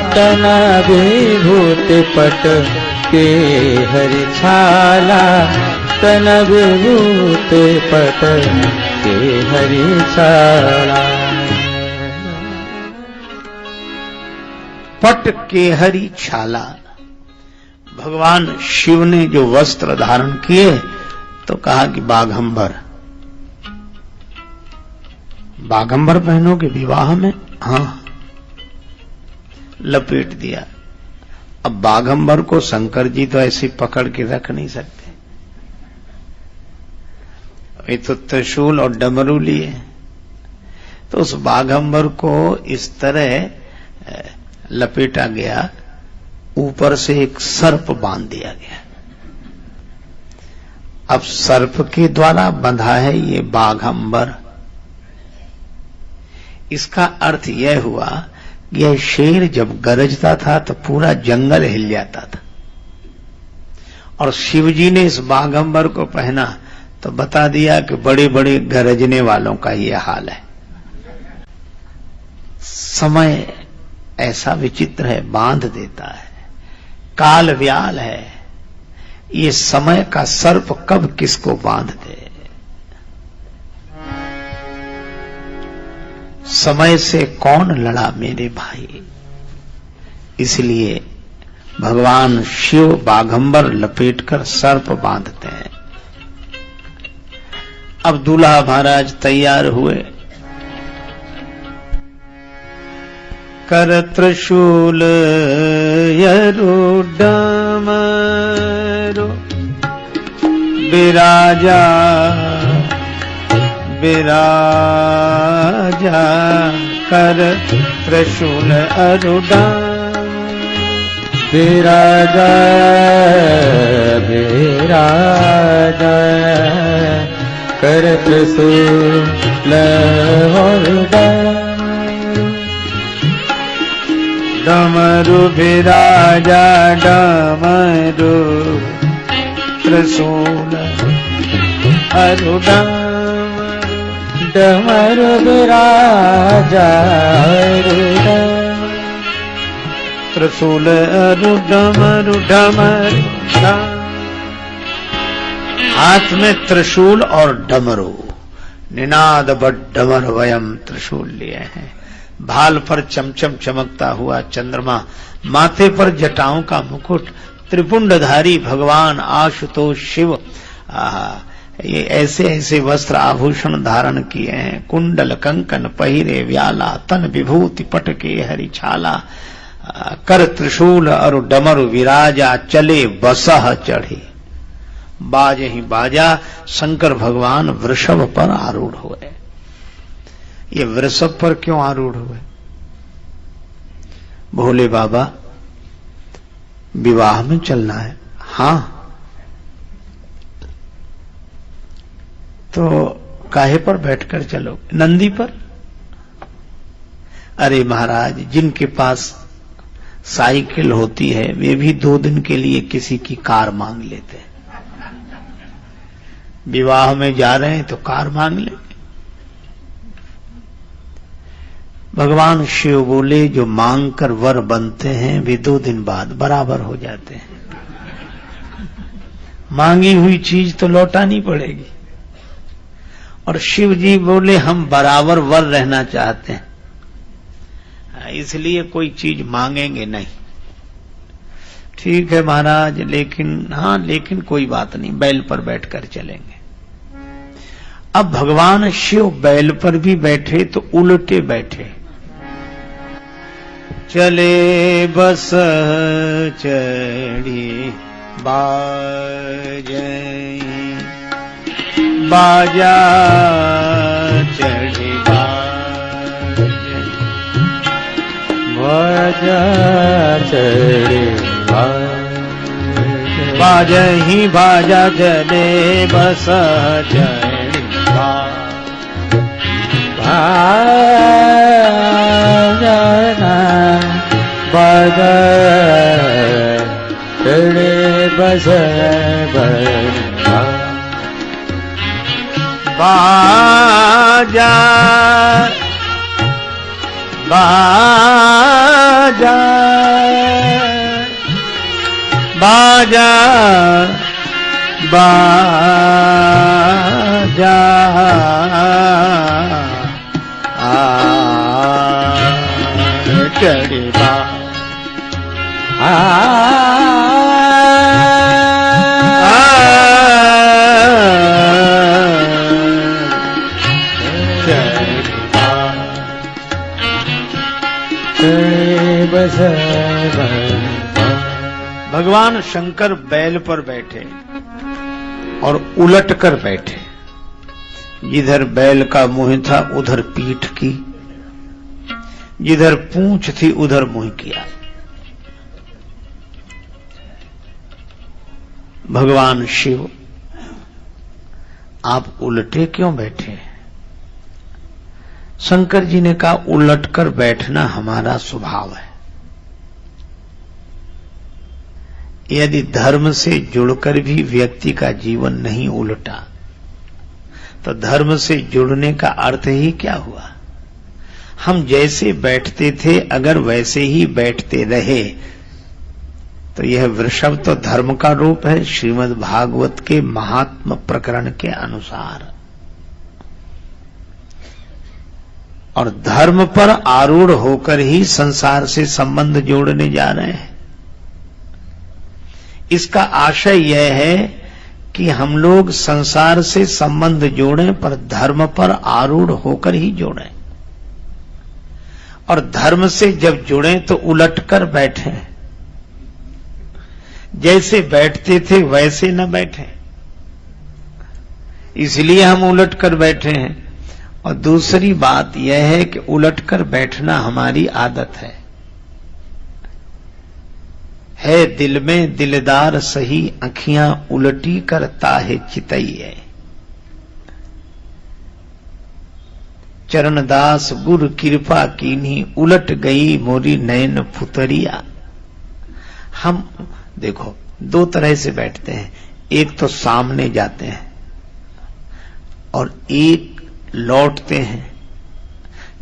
तन विभूति पट के हरि छाला, तन विभूति पट के हरि छाला। पट के हरि छाला, भगवान शिव ने जो वस्त्र धारण किए तो कहा कि बाघंबर, बाघंबर पहनोगे विवाह में? हाँ, लपेट दिया। अब बाघंबर को शंकर जी तो ऐसे पकड़ के रख नहीं सकते, ये तो त्रिशूल और डमरू लिए, तो उस बाघंबर को इस तरह लपेटा गया, ऊपर से एक सर्प बांध दिया गया। अब सर्प के द्वारा बंधा है ये बाघंबर। इसका अर्थ यह हुआ कि यह शेर जब गरजता था तो पूरा जंगल हिल जाता था, और शिवजी ने इस बाघंबर को पहना तो बता दिया कि बड़े बड़े गरजने वालों का यह हाल है। समय ऐसा विचित्र है, बांध देता है, काल व्याल है, ये समय का सर्प कब किसको बांध दे। समय से कौन लड़ा मेरे भाई, इसलिए भगवान शिव बाघंबर लपेटकर सर्प बांधते हैं। अब दूल्हा महाराज तैयार हुए, कर त्रिशूल यरु डमरू, विराजा विराजा, कर त्रिशूल अरु डमरू, विराजा विराजा, कर त्रिशूल अरु डमरू, डमरू विराजा डमरू, त्रिशूल अरु डमरू, डमरू विराजा अरु डमरू, त्रिशूल अरु डमरू डमरू डमरू। हाथ में त्रिशूल और डमरू, निनाद बड डमर वयम त्रिशूल लिए हैं। भाल पर चमचम चमकता हुआ चंद्रमा, माथे पर जटाओं का मुकुट, त्रिपुंडधारी भगवान आशुतोष शिव, ये ऐसे ऐसे वस्त्र आभूषण धारण किए हैं। कुंडल कंकन पहिरे व्याला, तन विभूति पटके हरि छाला, कर त्रिशूल और डमरु विराजा, चले बसह चढ़े। बाज ही बाजा, शंकर भगवान वृषभ पर आरूढ़ हुए। ये वृषभ पर क्यों आरूढ़ हुए? भोले बाबा विवाह में चलना है। हाँ, तो काहे पर बैठकर चलो? नंदी पर। अरे महाराज, जिनके पास साइकिल होती है वे भी 2 दिन के लिए किसी की कार मांग लेते हैं। विवाह में जा रहे हैं तो कार मांग ले। भगवान शिव बोले जो मांग कर वर बनते हैं वे 2 दिन बाद बराबर हो जाते हैं। मांगी हुई चीज तो लौटानी पड़ेगी। और शिव जी बोले हम बराबर वर रहना चाहते हैं, इसलिए कोई चीज मांगेंगे नहीं। ठीक है महाराज, लेकिन कोई बात नहीं, बैल पर बैठकर चलेंगे। अब भगवान शिव बैल पर भी बैठे तो उल्टे बैठे। चले बस चढ़ी बाजई बाजा चढ़ी बाजा चढ़े बाजही बाजा चले बस चढ़ी बाजा बाजा चढ़े बस बाजा बाजा बाजा बाजा चढ़ी बा भगवान शंकर बैल पर बैठे और उलट कर बैठे। जिधर बैल का मुंह था उधर पीठ की, जिधर पूंछ थी उधर मुंह किया। भगवान शिव आप उलटे क्यों बैठे? शंकर जी ने कहा उलटकर बैठना हमारा स्वभाव है। यदि धर्म से जुड़कर भी व्यक्ति का जीवन नहीं उलटा तो धर्म से जुड़ने का अर्थ ही क्या हुआ? हम जैसे बैठते थे अगर वैसे ही बैठते रहे तो यह वृषभ तो धर्म का रूप है श्रीमद् भागवत के महात्म प्रकरण के अनुसार। और धर्म पर आरूढ़ होकर ही संसार से संबंध जोड़ने जा रहे हैं। इसका आशय यह है कि हम लोग संसार से संबंध जोड़ें पर धर्म पर आरूढ़ होकर ही जोड़ें। और धर्म से जब जुड़ें तो उलटकर बैठें, जैसे बैठते थे वैसे न बैठें। इसलिए हम उलटकर बैठे हैं। और दूसरी बात यह है कि उलटकर बैठना हमारी आदत है दिल में दिलदार सही आँखियां उलटी करता है चितैये। चरणदास गुरु कृपा कीन्ही उलट गई मोरी नयन फुतरिया। हम देखो 2 तरह से बैठते हैं, एक तो सामने जाते हैं और एक लौटते हैं।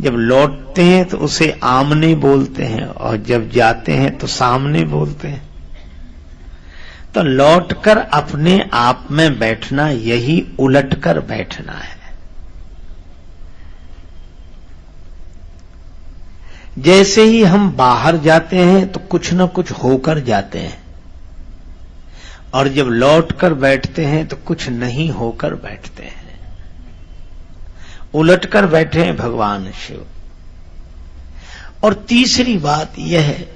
जब लौटते हैं तो उसे आमने बोलते हैं और जब जाते हैं तो सामने बोलते हैं। तो लौटकर अपने आप में बैठना यही उलटकर बैठना है। जैसे ही हम बाहर जाते हैं तो कुछ न कुछ होकर जाते हैं और जब लौटकर बैठते हैं तो कुछ नहीं होकर बैठते हैं। उलटकर बैठे हैं भगवान शिव। और तीसरी बात यह है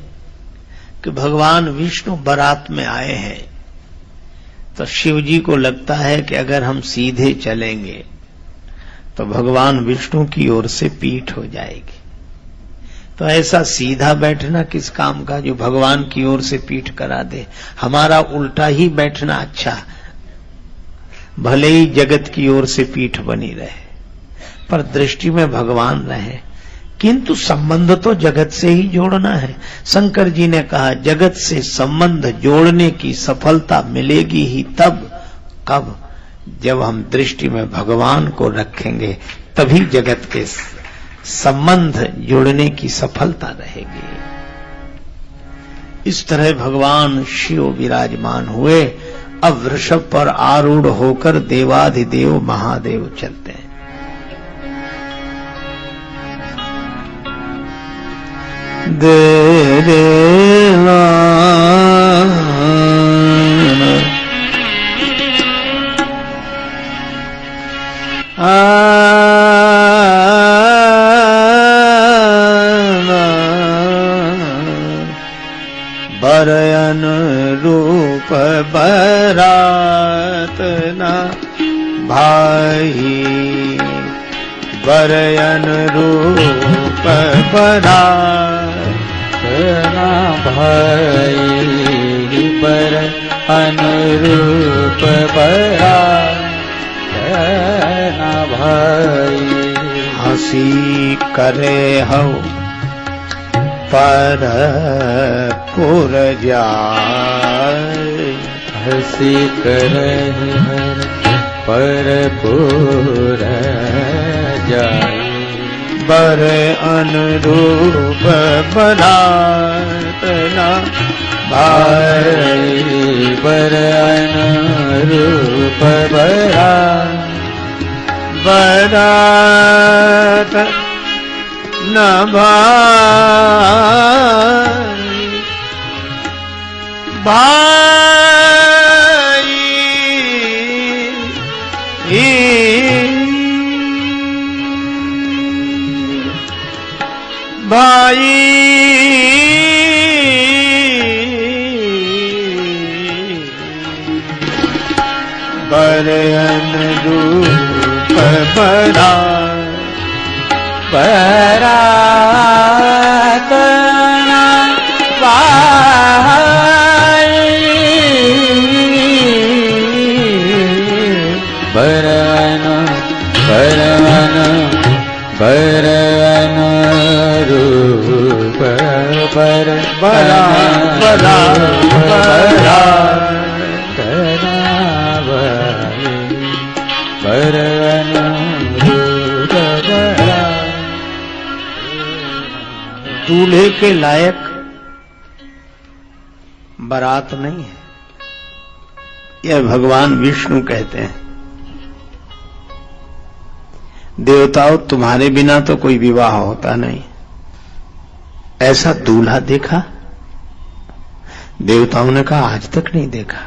कि भगवान विष्णु बारात में आए हैं तो शिव जी को लगता है कि अगर हम सीधे चलेंगे तो भगवान विष्णु की ओर से पीठ हो जाएगी। तो ऐसा सीधा बैठना किस काम का जो भगवान की ओर से पीठ करा दे। हमारा उल्टा ही बैठना अच्छा, भले ही जगत की ओर से पीठ बनी रहे पर दृष्टि में भगवान रहे। किंतु संबंध तो जगत से ही जोड़ना है। शंकर जी ने कहा जगत से संबंध जोड़ने की सफलता मिलेगी ही तब कब जब हम दृष्टि में भगवान को रखेंगे, तभी जगत के संबंध जुड़ने की सफलता रहेगी। इस तरह भगवान शिव विराजमान हुए। अब वृषभ पर आरूढ़ होकर देवाधिदेव महादेव चलते हैं। देना बरयन रूप बरात न भाई, बरयन रूप बरात ना भाई, बर अनुरूप बरात ना भाई। हंसी करे हो पर पुर जाए, हंसी करे पर पुर जाए। बर अनुरूप बरात ना भाई, बर अनुरूप बरात न भाई, भाई भाई बरयन रूप बरात ना भाई, बरन बरन बरन रूप बर बरा बरा बरा बरन रूप बरा। दूल्हे के लायक बारात नहीं है, यह भगवान विष्णु कहते हैं। देवताओं, तुम्हारे बिना तो कोई विवाह होता नहीं। ऐसा दूल्हा देखा? देवताओं ने कहा आज तक नहीं देखा।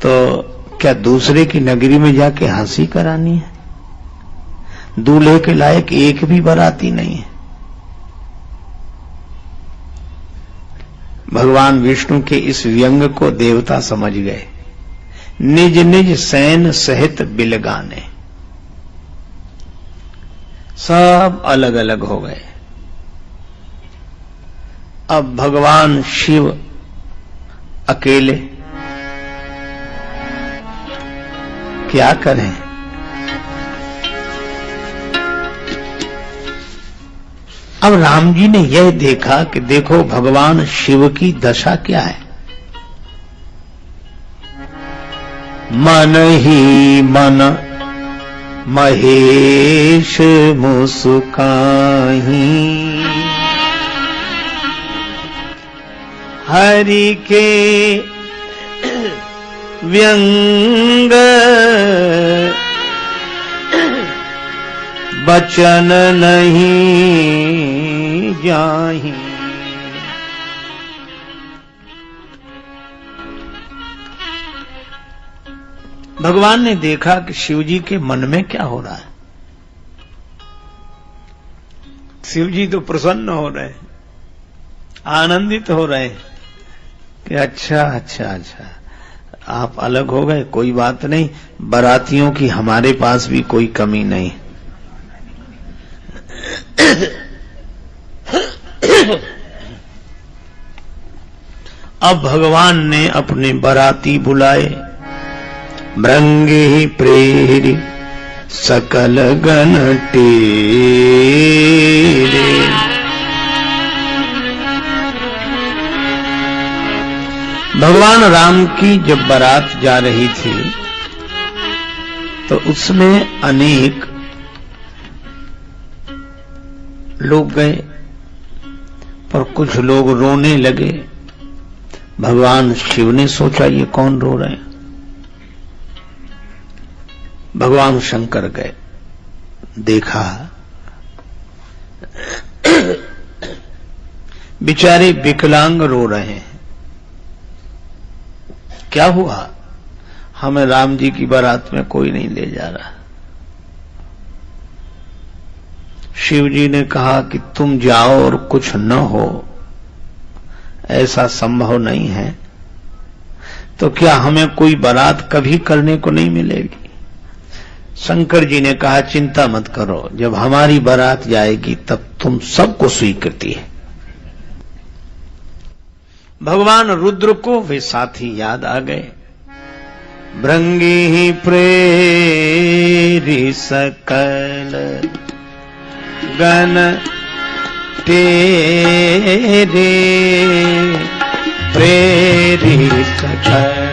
तो क्या दूसरे की नगरी में जाके हंसी करानी है? दूल्हे के लायक एक भी बाराती नहीं है। भगवान विष्णु के इस व्यंग को देवता समझ गए। निज निज सैन सहित बिलगाने, सब अलग अलग हो गए। अब भगवान शिव अकेले क्या करें? अब राम जी ने यह देखा कि देखो भगवान शिव की दशा क्या है। मन ही मन महेश मुस्काही, हरि के व्यंग बचन नहीं जाहि। भगवान ने देखा कि शिवजी के मन में क्या हो रहा है। शिवजी तो प्रसन्न हो रहे हैं, आनंदित हो रहे हैं कि अच्छा अच्छा अच्छा आप अलग हो गए, कोई बात नहीं, बारातियों की हमारे पास भी कोई कमी नहीं। अब भगवान ने अपने बाराती बुलाए। मृंगे प्रेरि सकल गण टेरे, भगवान राम की जब बारात जा रही थी तो उसमें अनेक लोग गए, पर कुछ लोग रोने लगे। भगवान शिव ने सोचा ये कौन रो रहे हैं। भगवान शंकर गए, देखा बेचारे विकलांग रो रहे हैं। क्या हुआ? हमें राम जी की बारात में कोई नहीं ले जा रहा। शिव जी ने कहा कि तुम जाओ और कुछ न हो, ऐसा संभव नहीं है। तो क्या हमें कोई बारात कभी करने को नहीं मिलेगी? शंकर जी ने कहा चिंता मत करो, जब हमारी बारात जाएगी तब तुम सबको स्वीकृति है। भगवान रुद्र को वे साथी याद आ गए। भृंगी प्रेरी सकल गण तेरे, प्रेरी सकल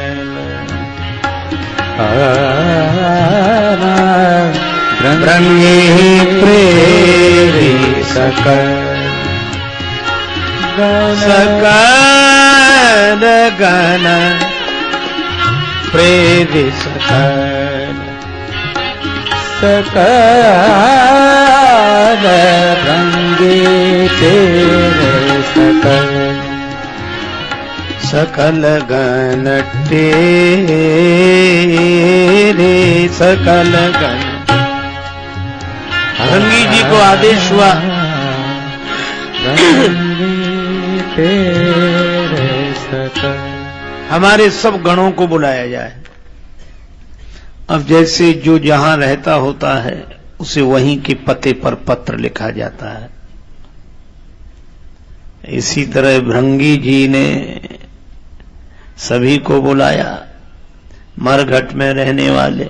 भृंगी प्रेरी सकल सकल गण प्रेरी सकल सकल भृंगी तेरे सकल सकल गण तेरे सकल गण। भृंगी जी को आदेश हुआ हमारे सब गणों को बुलाया जाए। अब जैसे जो जहां रहता होता है उसे वहीं के पते पर पत्र लिखा जाता है, इसी तरह भृंगी जी ने सभी को बुलाया। मरघट में रहने वाले,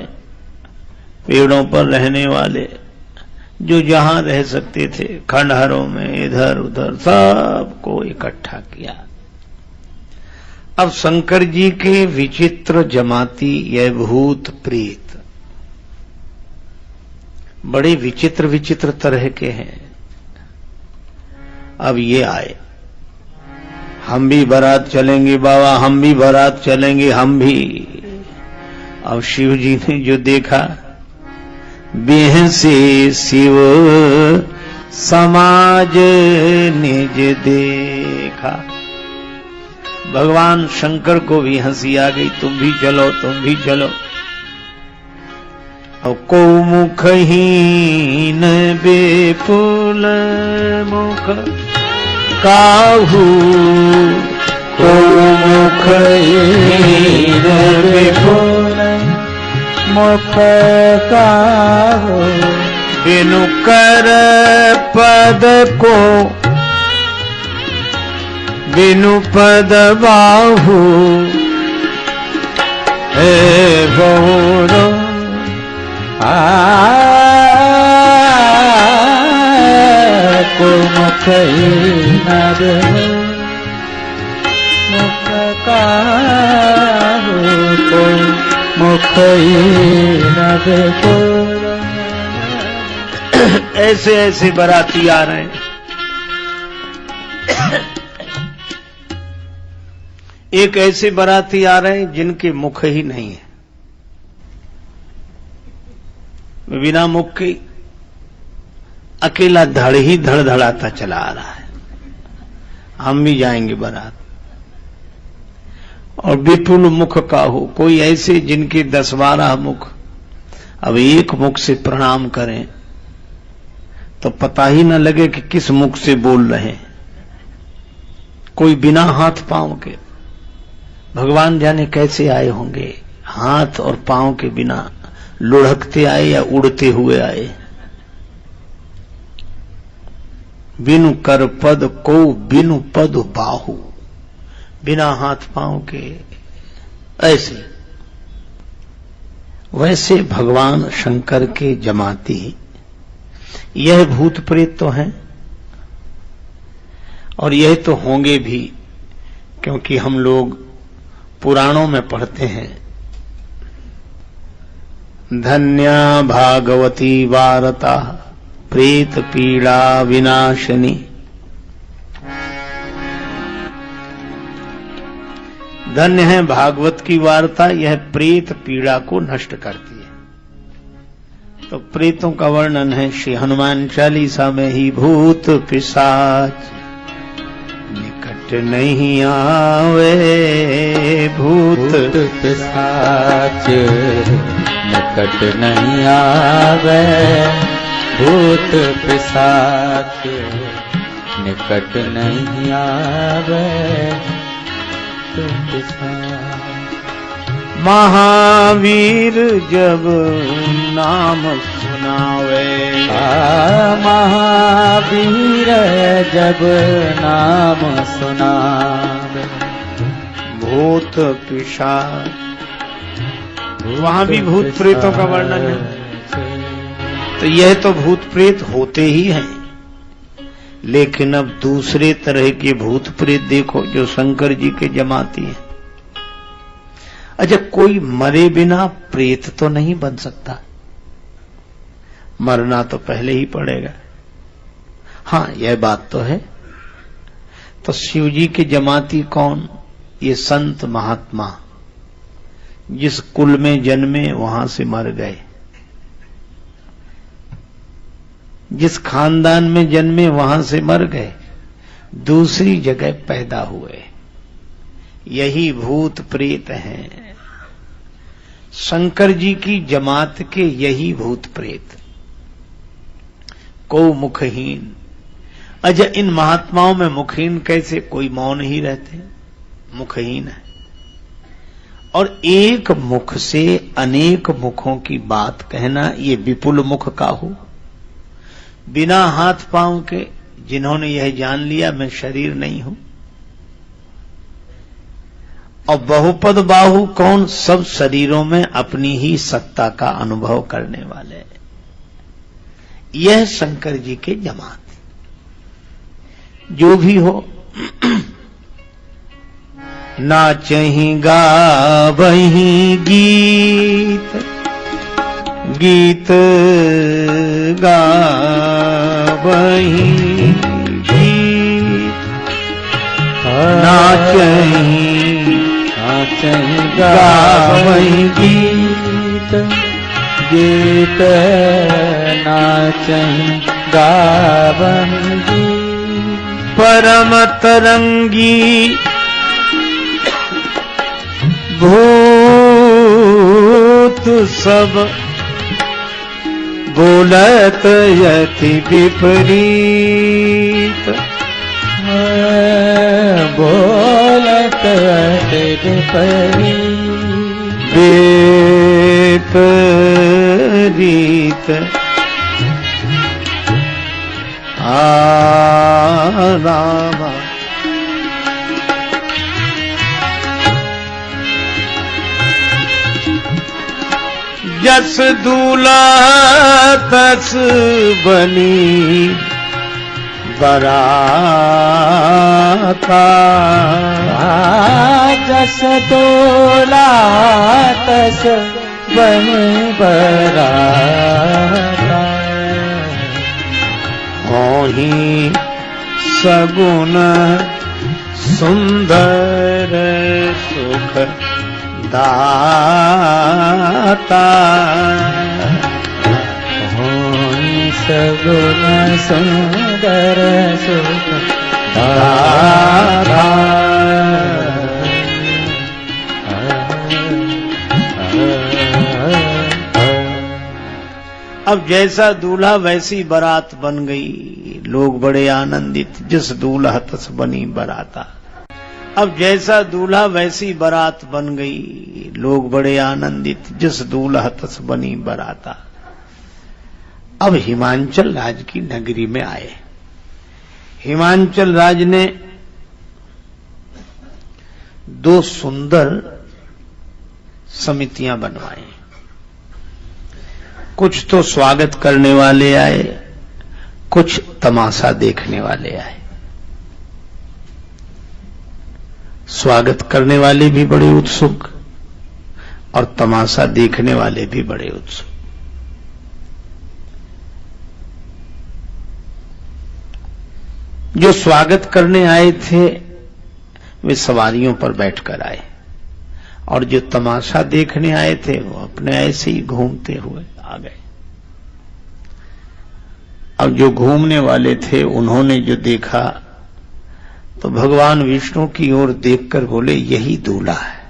पेड़ों पर रहने वाले, जो जहां रह सकते थे, खंडहरों में इधर उधर सबको इकट्ठा किया। अब शंकर जी के विचित्र जमाती यह भूत प्रेत बड़े विचित्र विचित्र तरह के हैं। अब ये आए, हम भी बारात चलेंगे बाबा, हम भी बारात चलेंगे, हम भी। अब शिव जी ने जो देखा, बेह से शिव समाज निज देखा। भगवान शंकर को भी हंसी आ गई, तुम भी चलो, तुम भी चलो। और को मुखहीन बेपुल मुख काहू, को मुखहीन बेपुल मुख काहू, बिनु कर पद को बिनु पद बाहु, हे बहुरो को मुखहीन मुख काहू, को मुखहीन को। ऐसे ऐसे बाराती आ रहे हैं। एक ऐसे बाराती आ रहे हैं जिनके मुख ही नहीं है, बिना मुख के अकेला धड़ ही धड़धड़ाता चला आ रहा है। हम भी जाएंगे बारात। और विपुल मुख का हो, कोई ऐसे जिनके 10-12 मुख। अब एक मुख से प्रणाम करें तो पता ही न लगे कि किस मुख से बोल रहे हैं। कोई बिना हाथ पांव के, भगवान जाने कैसे आए होंगे, हाथ और पांव के बिना, लुढ़कते आए या उड़ते हुए आए। बिनु कर पद को बिनु पद बाहु, बिना हाथ पांव के। ऐसे वैसे भगवान शंकर के जमाती यह भूत प्रेत तो हैं, और यह तो होंगे भी, क्योंकि हम लोग पुराणों में पढ़ते हैं, धन्या भागवती वारता प्रेत पीड़ा विनाशिनी। धन्य है भागवत की वार्ता, यह प्रेत पीड़ा को नष्ट करती है। तो प्रेतों का वर्णन है श्री हनुमान चालीसा में ही। भूत पिशाच निकट नहीं आवे, भूत पिशाच निकट नहीं आवे, भूत पिशाच निकट नहीं आवे। महावीर जब नाम सुनावे, महावीर जब नाम सुनावे, भूत पिशाच। वहां भी भूत प्रेतों का वर्णन है। तो यह तो भूत प्रेत होते ही हैं, लेकिन अब दूसरे तरह के भूत प्रेत देखो जो शंकर जी के जमाती हैं। अच्छा, कोई मरे बिना प्रेत तो नहीं बन सकता, मरना तो पहले ही पड़ेगा। हां, यह बात तो है। तो शिव जी के जमाती कौन? ये संत महात्मा जिस कुल में जन्मे वहां से मर गए, जिस खानदान में जन्मे वहां से मर गए, दूसरी जगह पैदा हुए, यही भूत प्रेत हैं। शंकर जी की जमात के यही भूत प्रेत, को मुखहीन। अच्छा, इन महात्माओं में मुखहीन कैसे? कोई मौन ही रहते, मुखहीन है। और एक मुख से अनेक मुखों की बात कहना, ये विपुल मुख का हो। बिना हाथ पांव के जिन्होंने यह जान लिया मैं शरीर नहीं हूं। और बहुपद बाहु कौन? सब शरीरों में अपनी ही सत्ता का अनुभव करने वाले। यह शंकर जी के जमात। जो भी हो, नाचहि गावहि गीत, गीत गावहि गीत, नाचहि गावहि गीत, गीत नाचहि गावहि गीत। परम तरंगी भूत सब बोलत यति विपरीत, बोलत यति विपरीत, विपरीत। राम जस दूल्हा तस बनी बराता, जस दूल्हा तस बनी बराता। होहि सगुन सुंदर सुख दाता, होहि सगुन सुंदर सुख दाता। अब जैसा दूल्हा वैसी बारात बन गई, लोग बड़े आनंदित। जिस दूल्हा तस बनी बराता। अब जैसा दूल्हा वैसी बारात बन गई, लोग बड़े आनंदित। जिस दूल्हा तस बनी बराता। अब हिमांचल राज की नगरी में आए। हिमांचल राज ने दो सुंदर समितियां बनवाई। कुछ तो स्वागत करने वाले आए, कुछ तमाशा देखने वाले आए। स्वागत करने वाले भी बड़े उत्सुक और तमाशा देखने वाले भी बड़े उत्सुक। जो स्वागत करने आए थे वे सवारियों पर बैठकर आए, और जो तमाशा देखने आए थे वो अपने ऐसे ही घूमते हुए आ गए। अब जो घूमने वाले थे उन्होंने जो देखा तो भगवान विष्णु की ओर देखकर बोले, यही दूल्हा है।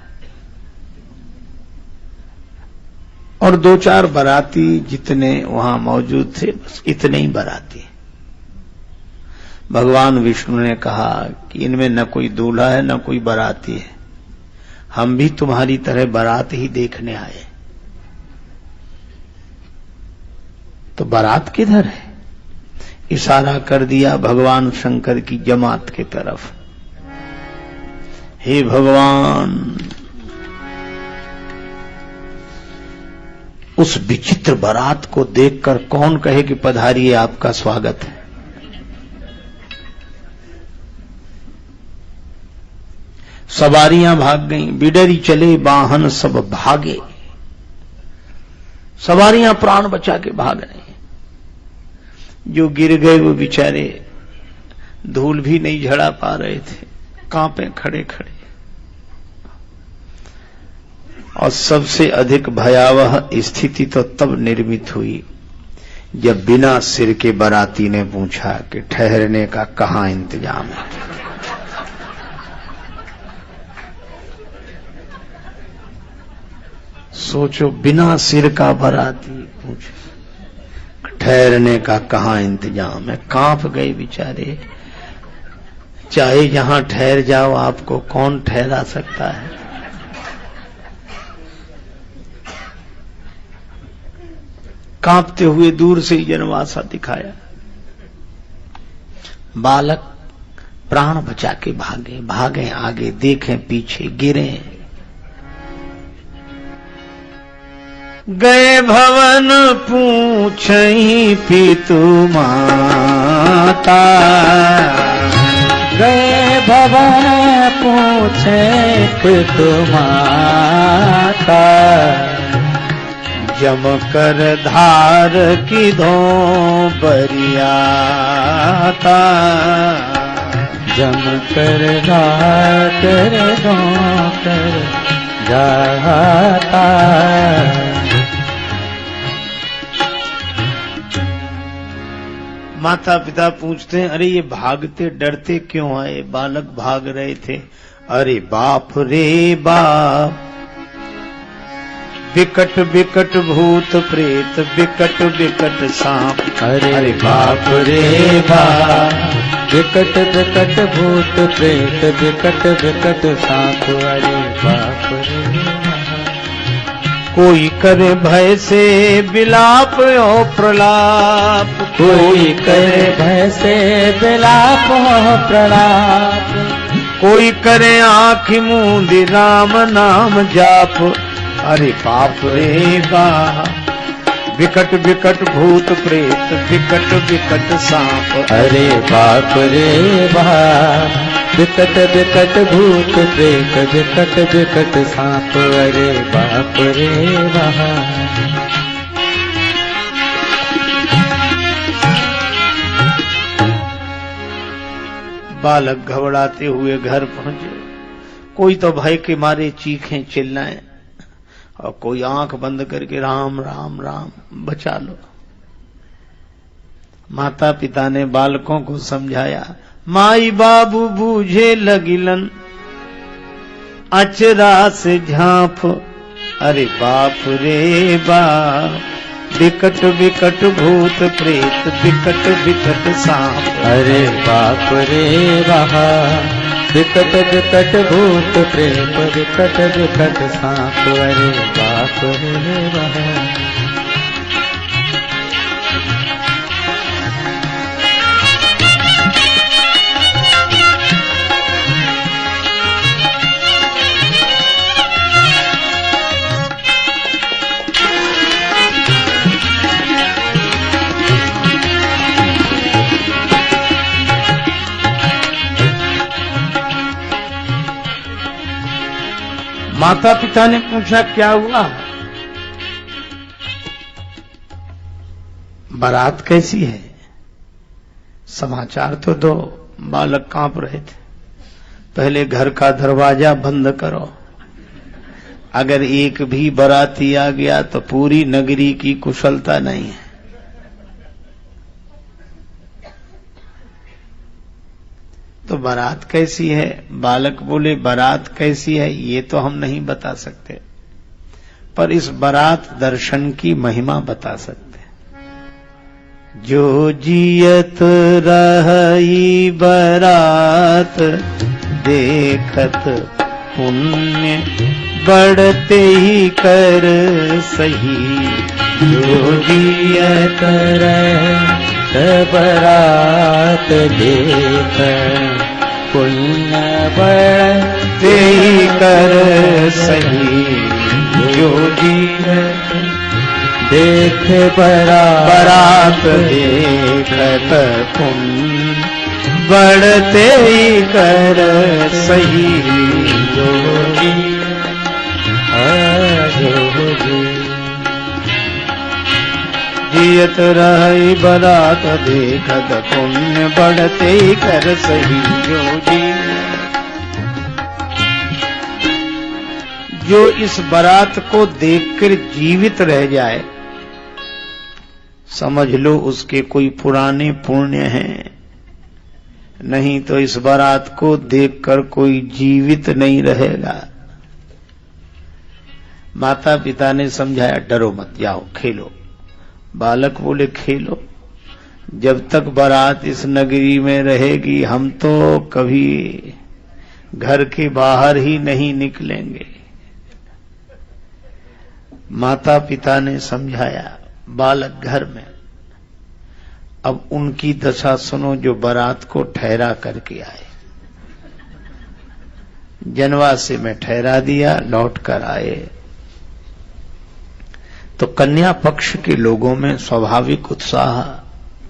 और दो चार बाराती जितने वहां मौजूद थे बस इतने ही बाराती। भगवान विष्णु ने कहा कि इनमें न कोई दूल्हा है न कोई बाराती है, हम भी तुम्हारी तरह बारात ही देखने आए। तो बारात किधर है? इशारा कर दिया भगवान शंकर की जमात की तरफ। हे भगवान, उस विचित्र बारात को देखकर कौन कहे कि पधारिए, आपका स्वागत है। सवारियां भाग गईं, बिडरी चले वाहन सब भागे। सवारियां प्राण बचा के भाग रही। जो गिर गए वो बेचारे धूल भी नहीं झड़ा पा रहे थे, कांपे खड़े खड़े। और सबसे अधिक भयावह स्थिति तो तब निर्मित हुई जब बिना सिर के बाराती ने पूछा कि ठहरने का कहां इंतजाम है। सोचो, बिना सिर का बाराती पूछे ठहरने का कहां इंतजाम है। कांप गए बेचारे। चाहे जहां ठहर जाओ, आपको कौन ठहरा सकता है? कांपते हुए दूर से ही जनवासा दिखाया। बालक प्राण बचा के भागे, भागे आगे, देखें पीछे, गिरे। गए भवन पूछई पितु माता, गए भवन पूछे पितु माता, जम कर धार की धो बरियाता, जम कर धार दो कर जाता। माता पिता पूछते हैं, अरे ये भागते डरते क्यों आए? बालक भाग रहे थे। अरे बाप रे बाप, विकट विकट भूत प्रेत, विकट विकट सांप। अरे बाप रे बाप, विकट विकट भूत प्रेत, विकट विकट सांप। अरे बाप रे बाप, कोई करे भय से विलाप ओ प्रलाप, कोई करे भय से विलाप हो प्रलाप, कोई करे आँखि मूंदी राम नाम जाप। अरे बाप रे बाप, विकट विकट भूत प्रेत, विकट विकट सांप। अरे बाप रे बाप, विकट विकट भूत प्रेत, विकट विकट सांप। अरे बाप रे बाप, बालक घबराते हुए घर पहुंचे। कोई तो भय के मारे चीखें चिल्लाएं, और कोई आंख बंद करके राम राम राम बचा लो। माता पिता ने बालकों को समझाया। माई बाबू बूझे लगिलन, अचरा से झांप। अरे बाप रे बाप, विकट विकट भूत प्रेत, विकट विकट सांप। अरे बाप रे बाप, विकट विकट भूत प्रेत, विकट विकट सांप। अरे बाप रे बाप, माता पिता ने पूछा क्या हुआ? बारात कैसी है? समाचार तो दो। बालक कांप रहे थे। पहले घर का दरवाजा बंद करो, अगर एक भी बाराती आ गया तो पूरी नगरी की कुशलता नहीं है। तो बारात कैसी है? बालक बोले बारात कैसी है ये तो हम नहीं बता सकते, पर इस बारात दर्शन की महिमा बता सकते। जो जियत रही बारात देखत पुण्य बढ़ते ही कर सही। जो जियत रहे बारात देख पुण्य बढ़ते ही कर सही। जो जियत देख बारात देखत पुण्य बढ़ते ही कर सही। जियत रही बारात देखत पुण्य बढ़ते ही कर सही। जो इस बारात को देखकर जीवित रह जाए, समझ लो उसके कोई पुराने पुण्य हैं, नहीं तो इस बारात को देखकर कोई जीवित नहीं रहेगा। माता पिता ने समझाया डरो मत, जाओ खेलो। बालक बोले खेलो, जब तक बारात इस नगरी में रहेगी हम तो कभी घर के बाहर ही नहीं निकलेंगे। माता पिता ने समझाया, बालक घर में। अब उनकी दशा सुनो जो बारात को ठहरा करके आए। जनवासे में ठहरा दिया, लौट कर आए तो कन्या पक्ष के लोगों में स्वाभाविक उत्साह,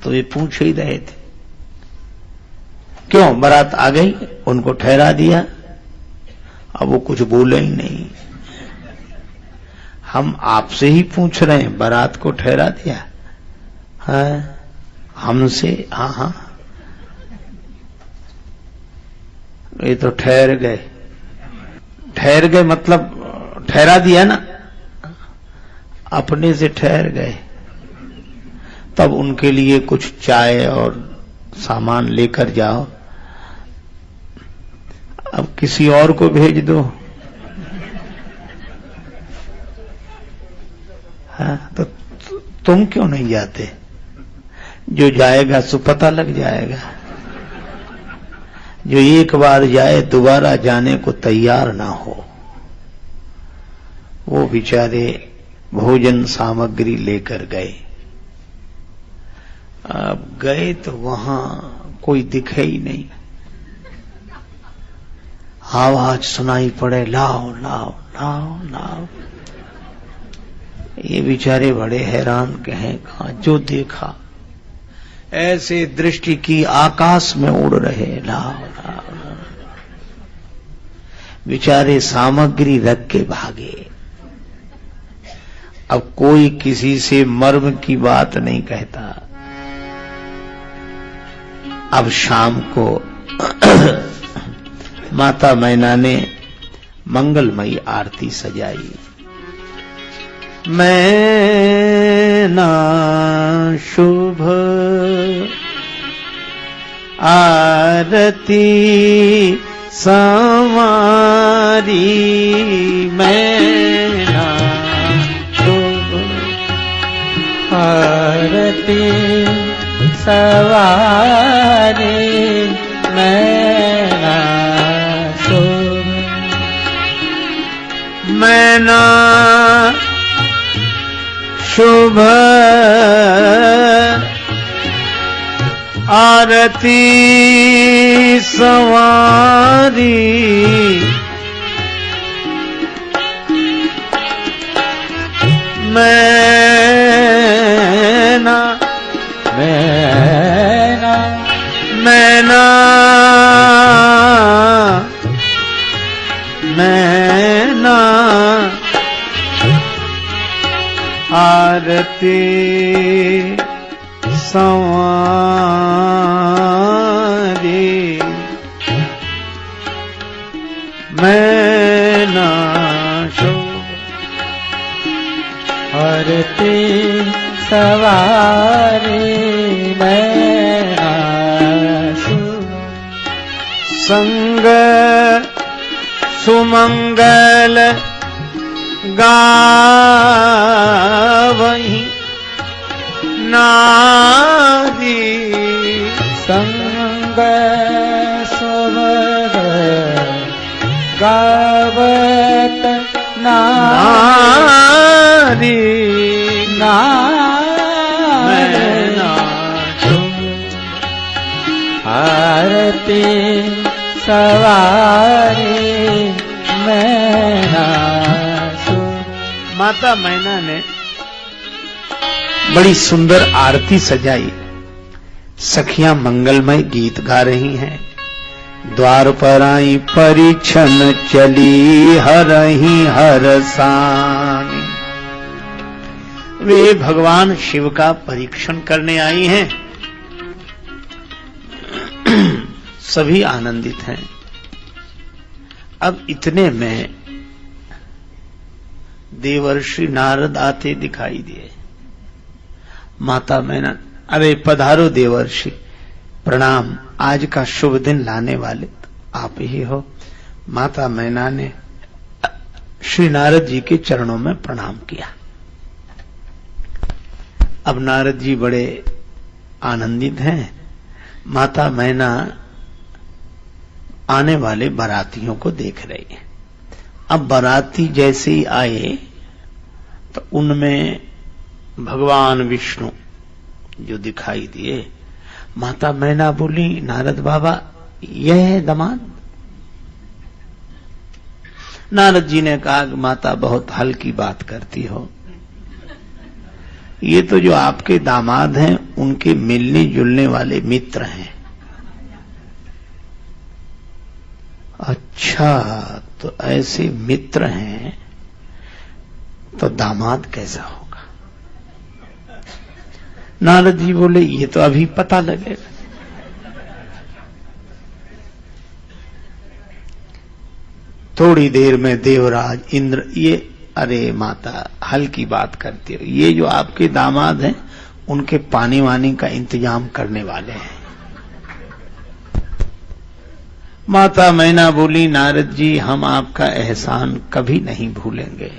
तो ये पूछ ही रहे थे क्यों बारात आ गई, उनको ठहरा दिया। अब वो कुछ बोले ही नहीं। हम आपसे ही पूछ रहे हैं, बारात को ठहरा दिया? हाँ, हमसे? हाँ हाँ, ये तो ठहर गए। ठहर गए मतलब ठहरा दिया ना, अपने से ठहर गए। तब उनके लिए कुछ चाय और सामान लेकर जाओ। अब किसी और को भेज दो। हाँ, तो तुम क्यों नहीं जाते? जो जाएगा सो पता लग जाएगा। जो एक बार जाए दोबारा जाने को तैयार ना हो, वो बेचारे भोजन सामग्री लेकर गए। अब गए तो वहां कोई दिखे ही नहीं। आवाज सुनाई पड़े, लाओ लाओ लाओ लाओ। ये बेचारे बड़े हैरान कहें, कहा जो देखा ऐसे दृष्टि की आकाश में उड़ रहे, लाओ लाओ लाओ। बेचारे सामग्री रख के भागे। अब कोई किसी से मर्म की बात नहीं कहता। अब शाम को माता मैना ने मंगलमयी आरती सजाई। मैना शुभ आरती संवारी, मैना शुभ आरती सवारी, मैना शुभ। मैना शुभ आरती संवारी, मैना मैना मैना मैना आरती संवारी। मैं नाशो आरती सवारी मैं नाशो संग सुमंगल गावहि नारी संग सुमंगल गावत नारी नारी आरती सवारी मैं नाचूं। माता मैना ने बड़ी सुंदर आरती सजाई। सखियां मंगलमय गीत गा रही हैं। द्वार पर आई परीक्षण चली हरही हरसानी। वे भगवान शिव का परीक्षण करने आई हैं। सभी आनंदित हैं। अब इतने में देवर्षि नारद आते दिखाई दिए। माता मैना, अरे पधारो देवर्षि, प्रणाम, आज का शुभ दिन लाने वाले आप ही हो। माता मैना ने श्री नारद जी के चरणों में प्रणाम किया। अब नारद जी बड़े आनंदित हैं। माता मैना आने वाले बारातियों को देख रही है। अब बाराती जैसे ही आए तो उनमें भगवान विष्णु जो दिखाई दिए। माता मैना बोली, नारद बाबा यह है दामाद। नारद जी ने कहा कि माता बहुत हल्की बात करती हो। ये तो जो आपके दामाद हैं उनके मिलने जुलने वाले मित्र हैं। अच्छा, तो ऐसे मित्र हैं तो दामाद कैसा होगा? नारद जी बोले, ये तो अभी पता लगेगा। थोड़ी देर में देवराज इंद्र, ये अरे माता हल्की बात करती हो, ये जो आपके दामाद हैं उनके पानी वानी का इंतजाम करने वाले हैं। माता मैना बोली, नारद जी हम आपका एहसान कभी नहीं भूलेंगे।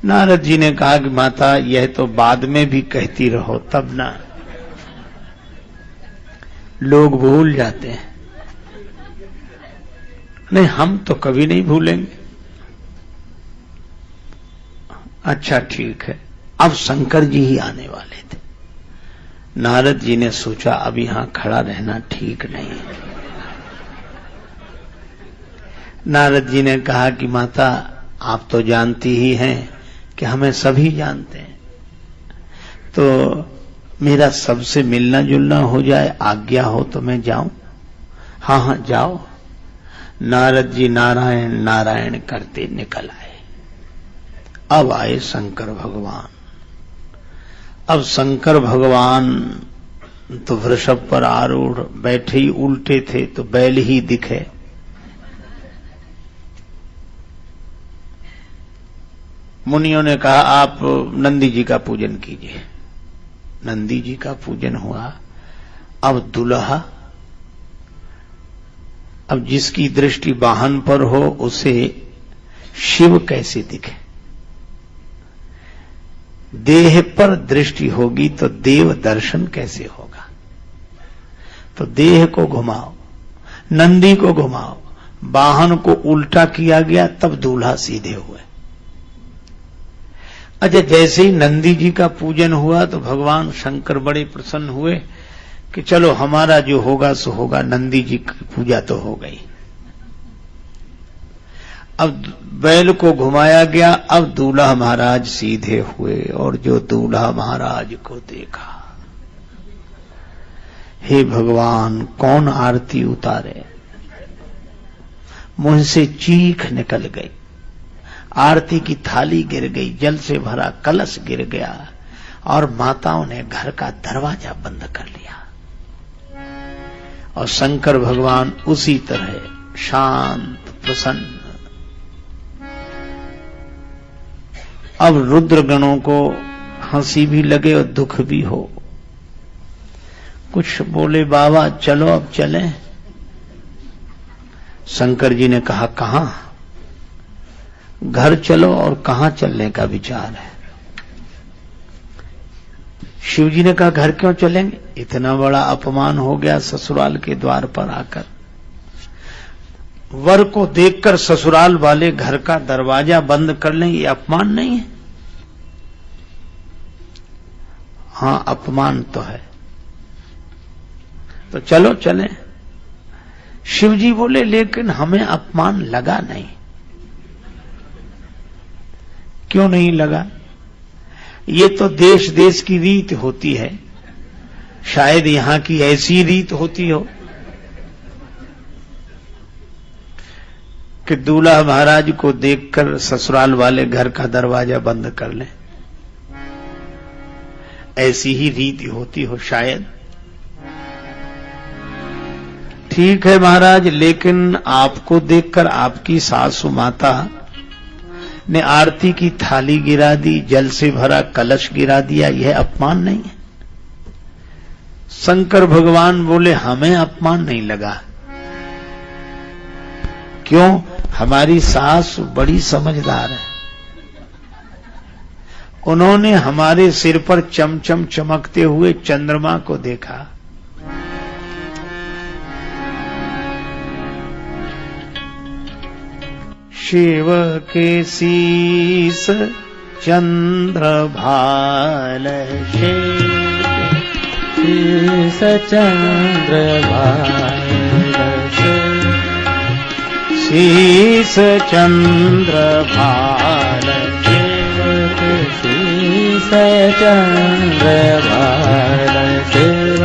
नारद जी ने कहा कि माता यह तो बाद में भी कहती रहो, तब ना लोग भूल जाते हैं। नहीं, हम तो कभी नहीं भूलेंगे। अच्छा ठीक है। अब शंकर जी ही आने वाले थे। नारद जी ने सोचा अब यहां खड़ा रहना ठीक नहीं है। नारद जी ने कहा कि माता आप तो जानती ही हैं कि हमें सभी जानते हैं, तो मेरा सबसे मिलना जुलना हो जाए, आज्ञा हो तो मैं जाऊं? हाँ हाँ जाओ। नारद जी नारायण नारायण करते निकल आए। अब आए शंकर भगवान। अब शंकर भगवान तो वृषभ पर आरूढ़ बैठे ही उल्टे थे तो बैल ही दिखे। मुनियों ने कहा आप नंदी जी का पूजन कीजिए। नंदी जी का पूजन हुआ। अब दुल्हा, अब जिसकी दृष्टि वाहन पर हो उसे शिव कैसे दिखे? देह पर दृष्टि होगी तो देव दर्शन कैसे होगा? तो देह को घुमाओ, नंदी को घुमाओ, वाहन को उल्टा किया गया, तब दूल्हा सीधे हुए। अच्छा, जैसे ही नंदी जी का पूजन हुआ तो भगवान शंकर बड़े प्रसन्न हुए कि चलो हमारा जो होगा सो होगा, नंदी जी की पूजा तो हो गई। अब बैल को घुमाया गया। अब दूल्हा महाराज सीधे हुए और जो दूल्हा महाराज को देखा, हे भगवान कौन आरती उतारे? मुंह से चीख निकल गई, आरती की थाली गिर गई, जल से भरा कलश गिर गया और माताओं ने घर का दरवाजा बंद कर लिया। और शंकर भगवान उसी तरह शांत प्रसन्न। अब रुद्रगणों को हंसी भी लगे और दुख भी हो। कुछ बोले बाबा चलो अब चलें। शंकर जी ने कहा कहां? घर चलो। और कहां चलने का विचार है? शिव जी ने कहा घर क्यों चलेंगे? इतना बड़ा अपमान हो गया ससुराल के द्वार पर आकर। वर को देखकर ससुराल वाले घर का दरवाजा बंद कर लें, ये अपमान नहीं है? हां अपमान तो है, तो चलो चलें। शिव जी बोले लेकिन हमें अपमान लगा नहीं। क्यों नहीं लगा? ये तो देश देश की रीत होती है, शायद यहां की ऐसी रीत होती हो कि दूल्हा महाराज को देखकर ससुराल वाले घर का दरवाजा बंद कर लें। ऐसी ही रीति होती हो शायद। ठीक है महाराज, लेकिन आपको देखकर आपकी सासू माता ने आरती की थाली गिरा दी, जल से भरा कलश गिरा दिया, यह अपमान नहीं है? शंकर भगवान बोले हमें अपमान नहीं लगा। क्यों? हमारी सास बड़ी समझदार है। उन्होंने हमारे सिर पर चमचम चमकते हुए चंद्रमा को देखा। शिव के शीस चंद्र भाल, शीस चंद्र भाल, शीस चंद्र भाल, शीस चंद्र भाल, शीस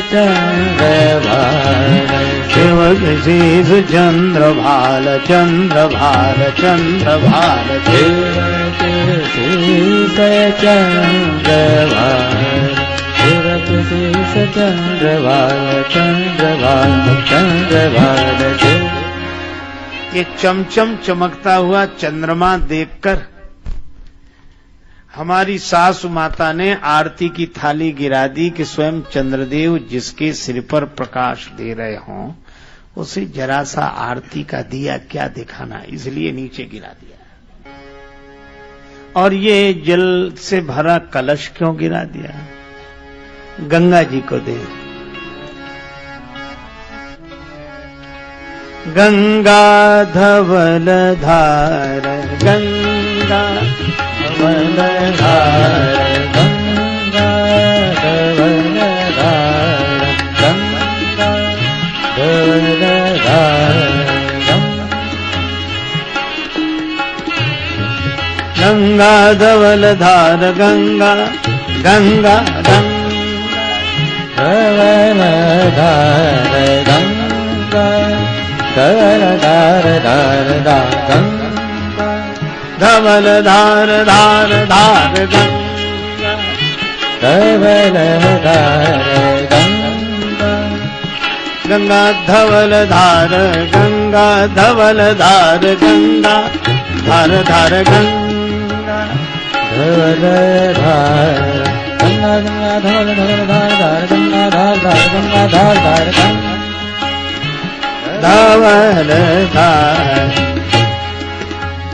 चंद्र भाल, शिव शीस चंद्र भाल, चंद्र भाल, चंद्र भाल, शीस चंद्र भाल, शीस चंद्र भाल, चंद्र भाल, चंद्र भाल। ये चमचम चमकता हुआ चंद्रमा देखकर हमारी सासु माता ने आरती की थाली गिरा दी कि स्वयं चंद्रदेव जिसके सिर पर प्रकाश दे रहे हों उसे जरा सा आरती का दिया क्या दिखाना, इसलिए नीचे गिरा दिया। और ये जल से भरा कलश क्यों गिरा दिया? गंगा जी को दे। गंगा धवल धार, गंगा धवल धार, गंगा धवल धार, गंगा धवल धार, गंगा धवल धार, गंगा गंगा गंगा धवल धार, गंगा धवल धार, धार धार, गंगा धवल धार, धार धार, गंगा धवल धार, गंगा गंगा धवल धार, गंगा धवल धार, गंगा धार धार, गंगा धवल धार, गंगा गंगा धवल धवल धार धार, गंगा धार धार, गंगा धार धार, गंगा धवल धार,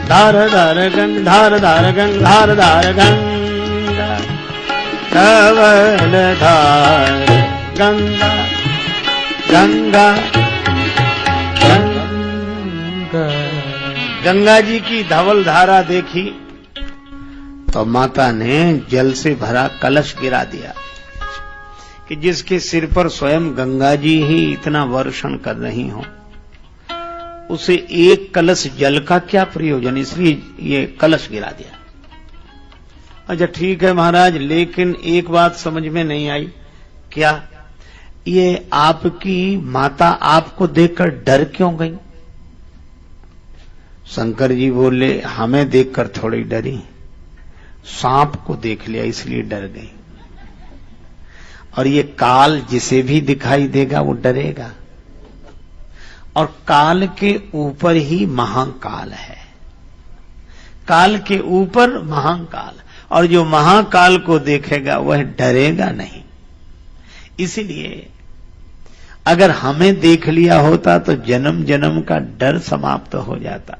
धार धार गंग धार धार, गंग धार धार, गंगा धवल धार, गंगा गंगा गंगा। गंगा जी की धवल धारा देखी तो माता ने जल से भरा कलश गिरा दिया कि जिसके सिर पर स्वयं गंगा जी ही इतना वर्षण कर रही हो उसे एक कलश जल का क्या प्रयोजन, इसलिए ये कलश गिरा दिया। अच्छा ठीक है महाराज, लेकिन एक बात समझ में नहीं आई। क्या? ये आपकी माता आपको देखकर डर क्यों गई? शंकर जी बोले हमें देखकर थोड़ी डरी, सांप को देख लिया इसलिए डर गई। और ये काल जिसे भी दिखाई देगा वो डरेगा। और काल के ऊपर ही महाकाल है। काल के ऊपर महाकाल, और जो महाकाल को देखेगा वह डरेगा नहीं। इसलिए अगर हमें देख लिया होता तो जन्म जन्म का डर समाप्त हो जाता,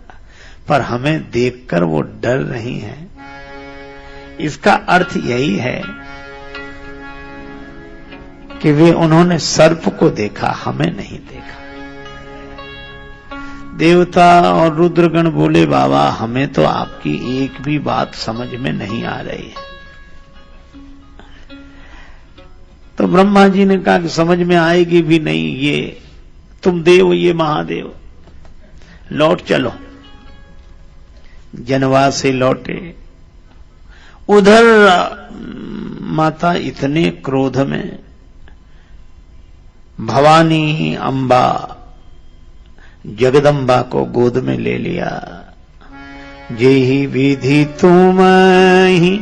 पर हमें देखकर वो डर नहीं है। इसका अर्थ यही है कि वे उन्होंने सर्प को देखा, हमें नहीं देखा। देवता और रुद्रगण बोले, बाबा हमें तो आपकी एक भी बात समझ में नहीं आ रही है। तो ब्रह्मा जी ने कहा कि समझ में आएगी भी नहीं, ये तुम देव, ये महादेव, लौट चलो। जनवास से लौटे। उधर माता इतने क्रोध में भवानी अंबा जगदम्बा को गोद में ले लिया। जेहि विधि तुम ही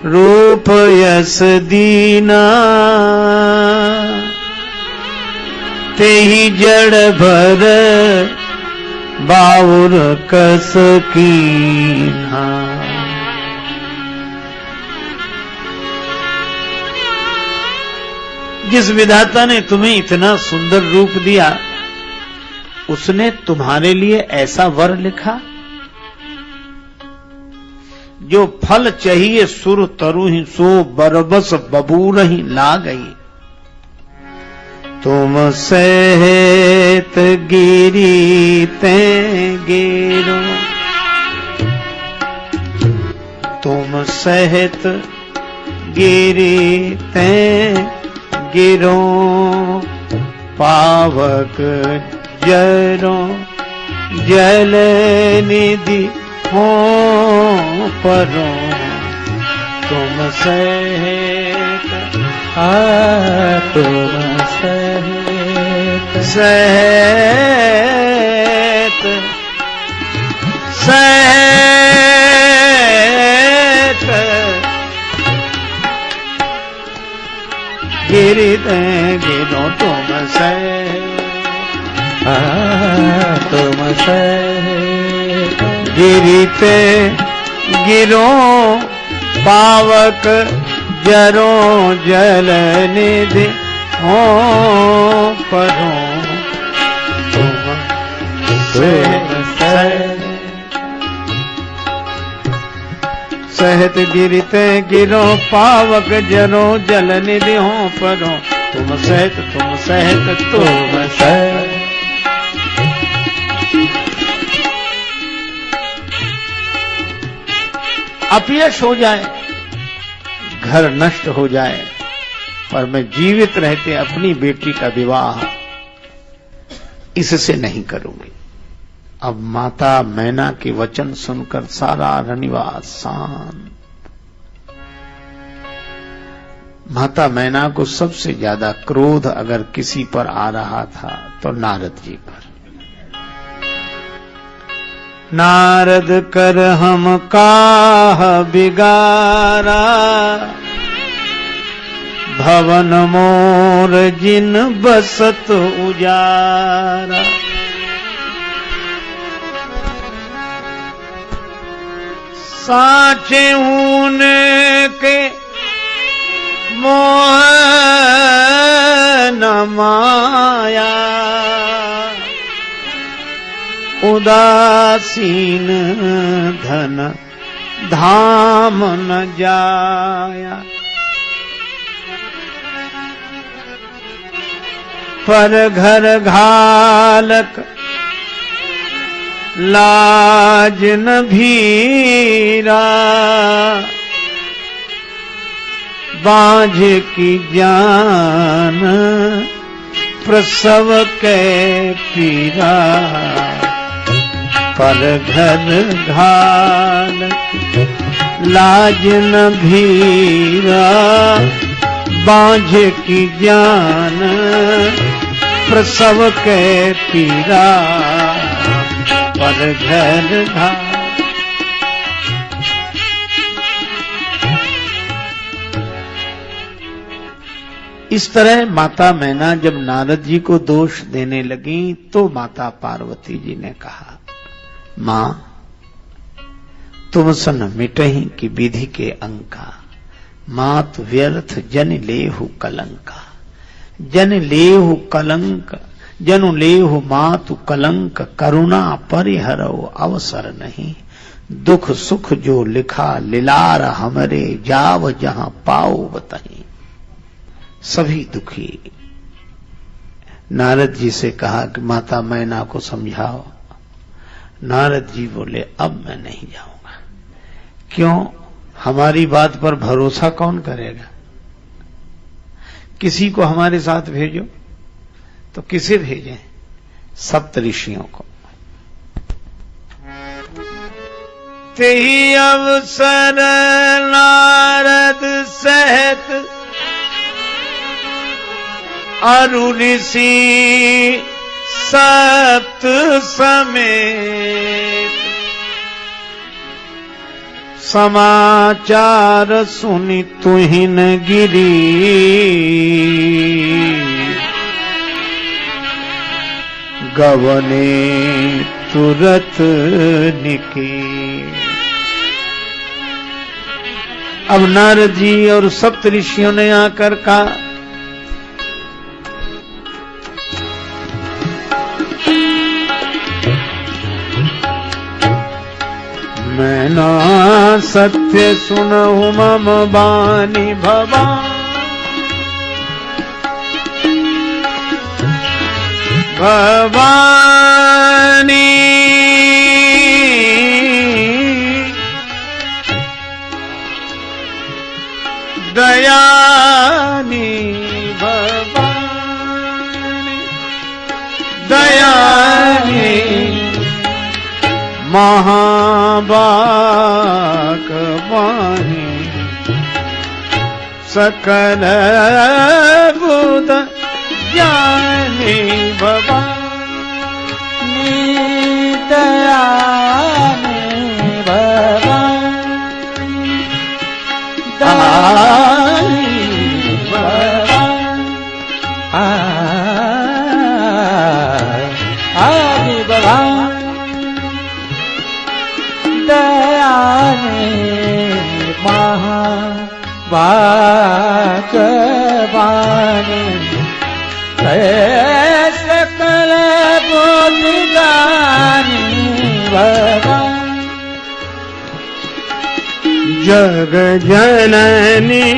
रूप यस दीना, तेहि जड़ भर बाउर कस कीन्हा। जिस विधाता ने तुम्हें इतना सुंदर रूप दिया, उसने तुम्हारे लिए ऐसा वर लिखा। जो फल चाहिए सुर तरु ही, सो बरबस बबूर ही ला गई। तुम सहित गिरी ते गिरो, तुम सहित गिरी ते गिरो, पावक जरो जल निधि हो परो। तुम सहित तुम सहित सहित सहित गिरते गिरो। तुम सहित तुम सहित गिरते गिरो, पावक जरो जल निधि हो परो। तुम सहित गिरते गिरो, पावक जरो जल निधि हो परो। तुम सहित तुम सहित तुम सहित। अपयश हो जाए, घर नष्ट हो जाए, पर मैं जीवित रहते अपनी बेटी का विवाह इससे नहीं करूंगी। अब माता मैना के वचन सुनकर सारा रनिवास शांत। माता मैना को सबसे ज्यादा क्रोध अगर किसी पर आ रहा था तो नारद जी पर। नारद कर हम काह बिगारा, भवन मोर जिन बसत उजारा। साचे ऊन के मोह न माया, उदासीन धन धाम न जाया। पर घर घालक लाज न भीरा, बांझ की जान प्रसव के पीरा। पर घर घालक लाज न भीरा, बांझ की जान प्रसव के पीरा। पर घर घाल इस तरह माता मैना जब नारद जी को दोष देने लगी तो माता पार्वती जी ने कहा, मां तुम सन मिटही की विधि के अंका, मात व्यर्थ जन लेहु कलंका। जन लेहु कलंक जनु लेहु मातु कलंक, करुणा परिहरो अवसर नहीं। दुख सुख जो लिखा लिलार हमरे, जाव जहां पाओ बताई। सभी दुखी नारद जी से कहा कि माता मैना को समझाओ। नारद जी बोले, अब मैं नहीं जाऊंगा। क्यों? हमारी बात पर भरोसा कौन करेगा? किसी को हमारे साथ भेजो, तो किसे भेजें? सप्त ऋषियों को। तेहि अवसर नारद सहित अरु ऋषि सप्त समेत, समाचार सुनि तुहिन गिरी। गवने तुरत निके। अब नारद जी और सप्त ऋषियों ने आकर कहा, मैना सत्य सुनहु मम बानी भवानी। दयानी भवानी दयानी महाबाकवानी सकल बुध ज्ञानी भवानी दयानी भवानी दयानी भवानी दयानी महाबाकवानी सकल बुद्धिदानी भवानी जग जननी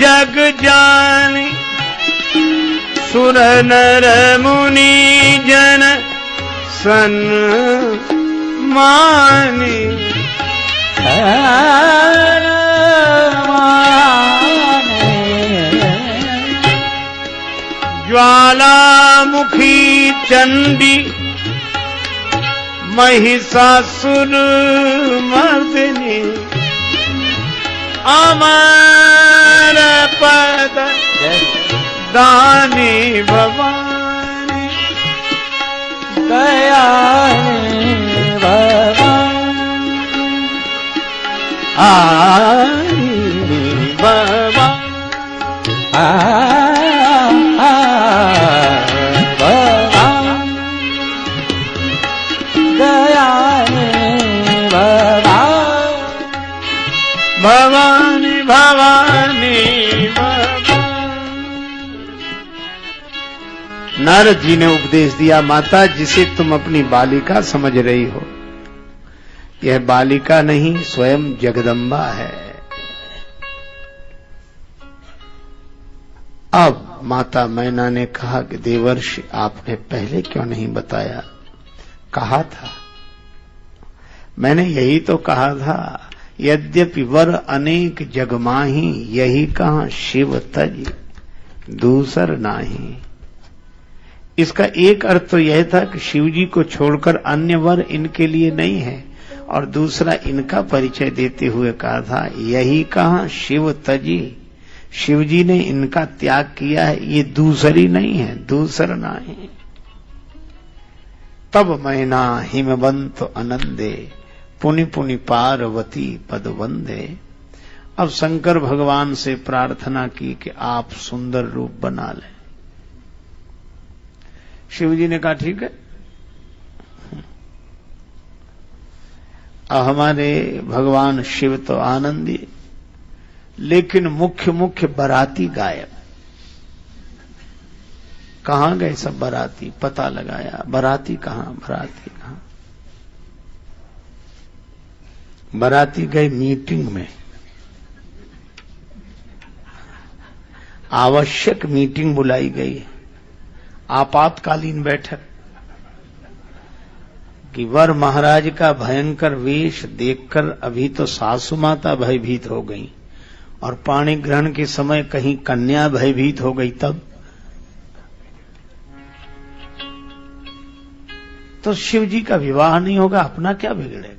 जग जानी सुर नर मुनि जन सन्मानी ज्वालामुखी चंडी महिषासुर मर्दिनी अमर पद दानी भवानी दयानी भवानी आई भवानी भवानी नारद जी ने उपदेश दिया, माता जिसे तुम अपनी बालिका समझ रही हो, यह बालिका नहीं स्वयं जगदम्बा है। अब माता मैना ने कहा कि देवर्षि आपने पहले क्यों नहीं बताया? कहा था, मैंने यही तो कहा था, यद्यपि वर अनेक जग माही, यही कहां शिव तज दूसर नाही। इसका एक अर्थ तो यह था कि शिव जी को छोड़कर अन्य वर इनके लिए नहीं है, और दूसरा इनका परिचय देते हुए कहा था, यही कहां शिव तजी, शिव जी ने इनका त्याग किया है, ये दूसरी नहीं है, दूसर नहीं। तब मैना हिमवंत आनंदे, पुनि पुनि पार्वती पद वंदे। अब शंकर भगवान से प्रार्थना की कि आप सुंदर रूप बना लें। शिव जी ने कहा ठीक है। अब हमारे भगवान शिव तो आनंदी, लेकिन मुख्य बाराती गायब। कहां गए सब बाराती? पता लगाया, बाराती कहां? बाराती गए मीटिंग में, आवश्यक मीटिंग बुलाई गई, आपातकालीन बैठक, कि वर महाराज का भयंकर वेश देखकर अभी तो सासू माता भयभीत हो गई और पाणी ग्रहण के समय कहीं कन्या भयभीत हो गई, तब तो शिव जी का विवाह नहीं होगा, अपना क्या बिगड़ेगा?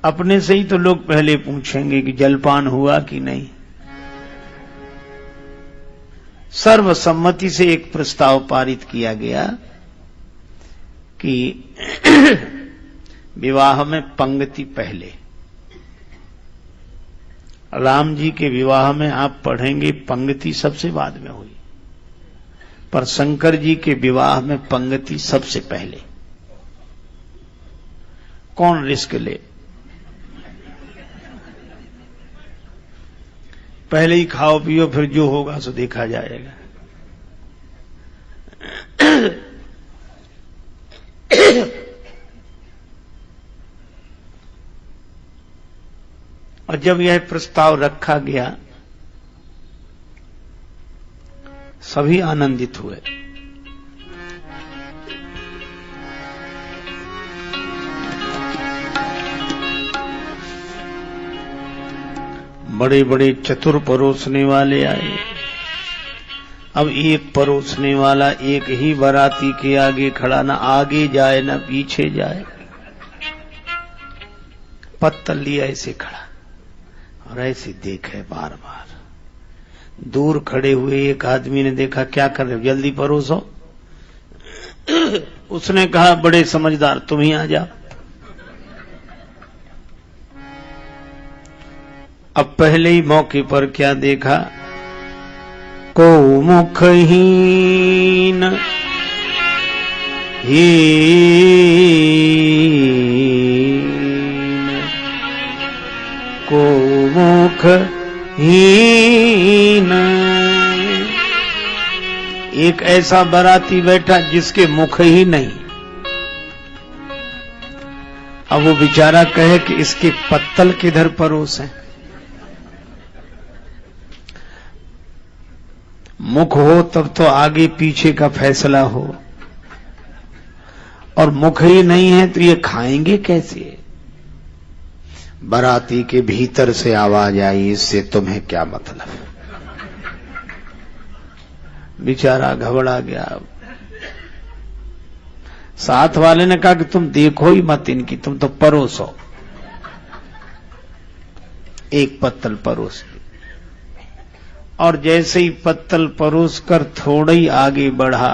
अपने से ही तो लोग पहले पूछेंगे कि जलपान हुआ कि नहीं। सर्वसम्मति से एक प्रस्ताव पारित किया गया कि विवाह में पंक्ति पहले। राम जी के विवाह में आप पढ़ेंगे पंक्ति सबसे बाद में हुई, पर शंकर जी के विवाह में पंक्ति सबसे पहले। कौन रिस्क ले? पहले ही खाओ पियो, फिर जो होगा सो देखा जाएगा। और जब यह प्रस्ताव रखा गया, सभी आनंदित हुए। बड़े बड़े चतुर परोसने वाले आए। अब एक परोसने वाला एक ही बाराती के आगे खड़ा, ना आगे जाए ना पीछे जाए, पत्तल लिया ऐसे खड़ा और ऐसे देखे बार बार। दूर खड़े हुए एक आदमी ने देखा, क्या कर रहे हो, जल्दी परोसो। उसने कहा, बड़े समझदार, तुम ही आ जाओ। अब पहले ही मौके पर क्या देखा, को मुखहीन को मुखहीन, एक ऐसा बाराती बैठा जिसके मुख ही नहीं। अब वो बेचारा कहे कि इसके पत्तल किधर परोस है। मुख हो तब तो आगे पीछे का फैसला हो, और मुख ही नहीं है तो ये खाएंगे कैसे? बाराती के भीतर से आवाज आई, इससे तुम्हें क्या मतलब? बेचारा घबरा गया। साथ वाले ने कहा कि तुम देखो ही मत इनकी, तुम तो परोसो। एक पत्तल परोस, और जैसे ही पत्तल परोस कर थोड़ा ही आगे बढ़ा,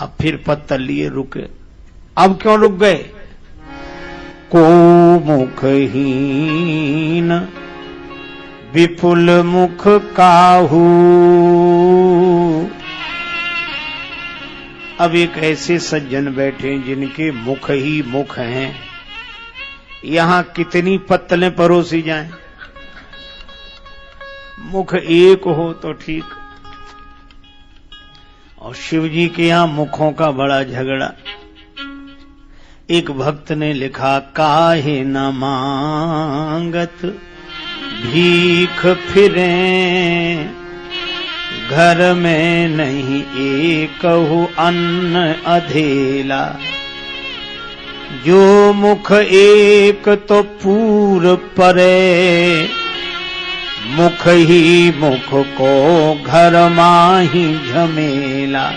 अब फिर पत्तल लिए रुके। अब क्यों रुक गए? को मुखहीन विपुल मुख काहू। अब एक ऐसे सज्जन बैठे जिनके मुख ही मुख हैं, यहां कितनी पत्तलें परोसी जाएं? मुख एक हो तो ठीक। और शिव जी के यहां मुखों का बड़ा झगड़ा। एक भक्त ने लिखा, काहे न मांगत भीख फिरे, घर में नहीं एकहु अन्न अधेला। जो मुख एक तो पूर परे, मुख ही मुख को घर माही झमेला।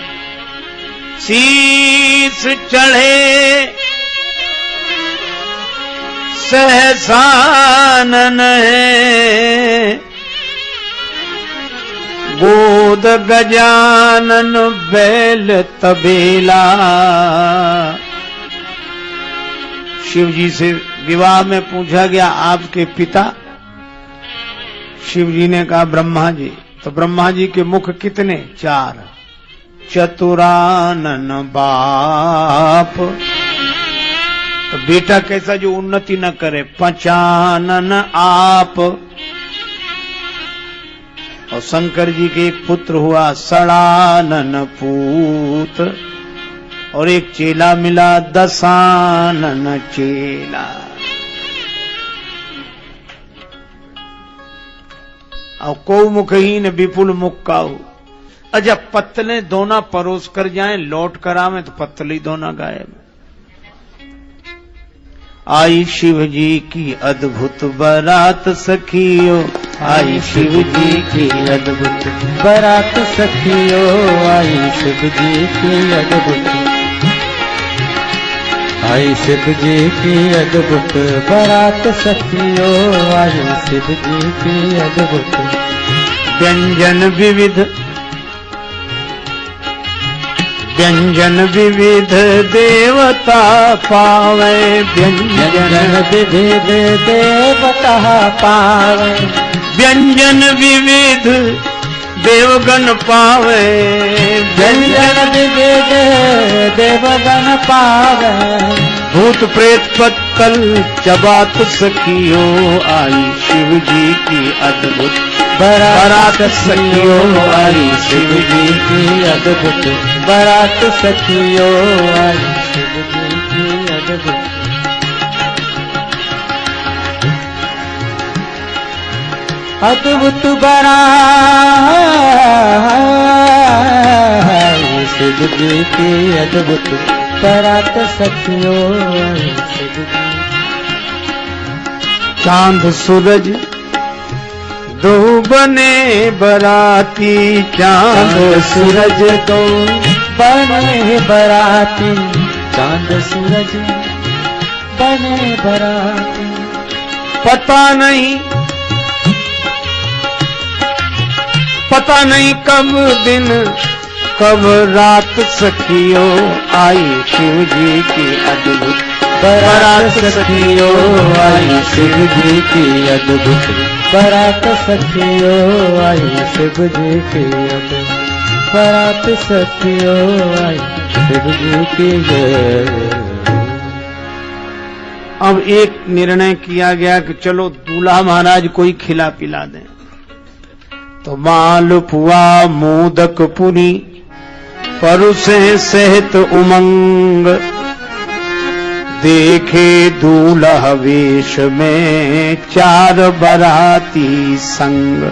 शीस चढ़े सहसानन है, गोद गजानन बैल तबेला। शिव जी से विवाह में पूछा गया, आपके पिता शिव जी ने कहा ब्रह्मा जी, तो ब्रह्मा जी के मुख कितने? 4। चतुरानन बाप, तो बेटा कैसा जो उन्नति न करे? पंचानन आप। और शंकर जी के एक पुत्र हुआ सड़ानन पूत, और एक चेला मिला दशानन चेला। और को मुखहीन विपुल मुख काहू, जब पत्तले दोना परोस कर जाएं लौट कर आवे तो पत्तली दोना गायब। आई शिव जी की अद्भुत बारात सखियो, आई शिव जी की अद्भुत बारात सखियो, आई शिव जी की अद्भुत, आई शिव जी की अद्भुत बारात सखियो, आई शिव जी की अद्भुत। व्यंजन विविध, व्यंजन विविध देवता पावे, व्यंजन विविध देवता पावे, व्यंजन विविध देवगण पावे, व्यंजन विविध देवगण पावे। भूत प्रेत पत्तल चबात सखियो, आई शिव जी की अद्भुत बारात सखियो, आई शिव जी की अद्भुत बारात सखियो, आई शिव जी की अद्भुत। अद्भुत बारात शिव जी की अद्भुत बारात सखियो, आई शिव जी। चांद सूरज दो बने बराती, चांद सूरज दो बने बराती, चांद सूरज बने बराती। पता नहीं कब दिन कब रात सखियो, आई शिव जी की अद्भुत बारात सखियो, आई शिव जी की अद्भुत बारात सखियो, आई शिव जी की अद्भुत बारात सखियो, आई शिव जी की जय। अब एक निर्णय किया गया कि चलो दूल्हा महाराज कोई खिला पिला दें। तो मालपुआ मोदक पुरी परुसे सहित उमंग, देखे दूल्हा वेश में 4 बराती संग।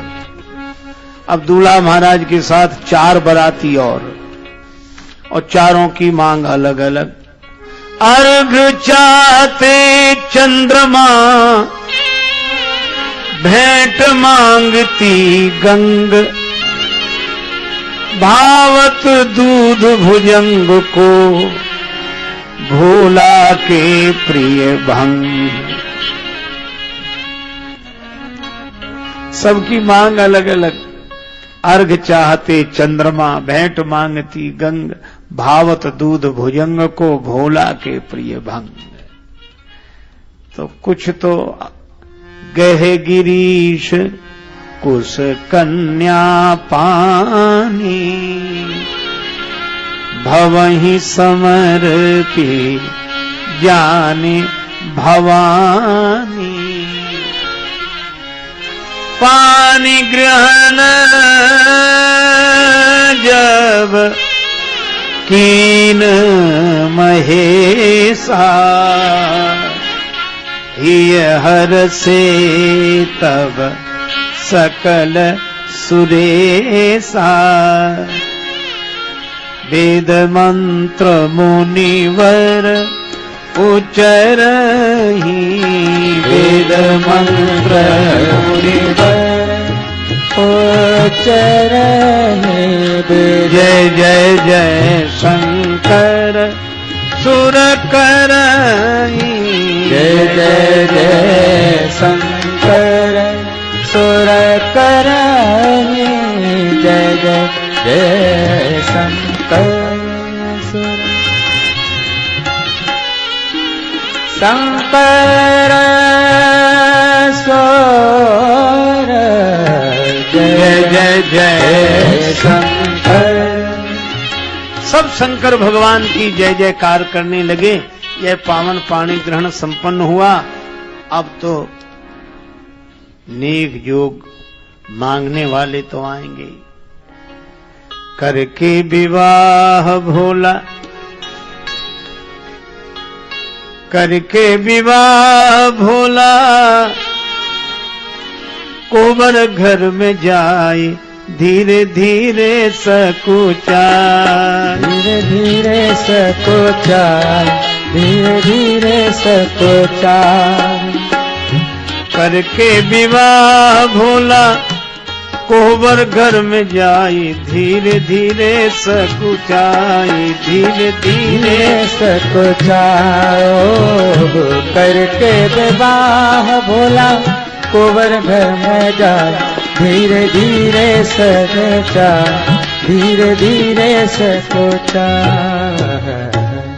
अब दूल्हा महाराज के साथ 4 बराती और चारों की मांग अलग अलग। अर्घ चाहते चंद्रमा, भेंट मांगती गंग, भावत दूध भुजंग को भोला के प्रिय भंग। सबकी मांग अलग अलग। अर्घ चाहते चंद्रमा, भेंट मांगती गंग, भावत दूध भुजंग को भोला के प्रिय भंग। तो कुछ तो गहे गिरीश कुश कन्या पानी, भवहि समर्पी जाने भवानी। पानी ग्रहण जब कीन महेशा, हिय हर से तब सकल सुरेशा। वेद मंत्र मुनिवर उच्चरहि, वेद मंत्र मुनिवर उच्चरहि। जय जय जय शंकर सुर करहि, जय जय जय शंकर सुर करहि। जय जय जय शंकर सुर। शंकर सुर जय जय शंकर। सब शंकर भगवान की जय जयकार करने लगे। यह पावन पाणी ग्रहण संपन्न हुआ। अब तो नेक योग मांगने वाले तो आएंगे। करके विवाह भोला, करके विवाह भोला, कोबर घर में जाए धीरे धीरे सकुचा, धीरे धीरे सकुचा, धीरे धीरे सकुचा। करके विवाह भोला कोबर घर में जाए धीरे धीरे सकुचाए, धीरे धीरे सकुचाओ। करके विवाह भोला कोबर घर में जाए धीरे धीरे सकुचा, धीरे धीरे सकुचा।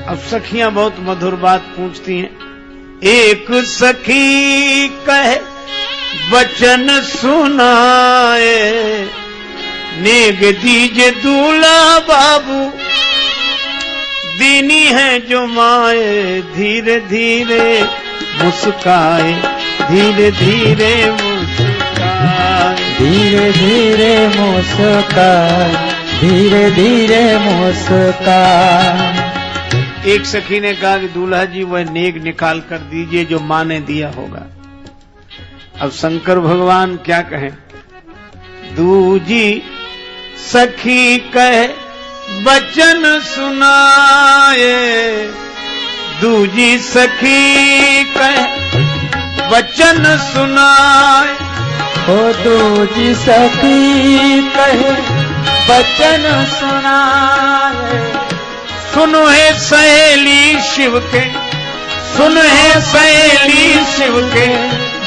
अब सखियां बहुत मधुर बात पूछती हैं। एक सखी कहे वचन सुनाए, नेग दीजे दूल्हा बाबू, दीनी है जो माए, धीरे धीरे मुस्काए, धीरे धीरे मुस्काए, धीरे धीरे मुस्काए, धीरे धीरे मुस्काए। एक सखी ने कहा कि दूल्हा जी वह नेग निकाल कर दीजिए जो माँ ने दिया होगा। अब शंकर भगवान क्या कहें। दूजी सखी कहे वचन सुनाए, दूजी सखी कहे वचन सुनाए, ओ दूजी सखी कहे वचन सुनाए। सुनो है सहेली शिव के, सुनो है सहेली शिव के,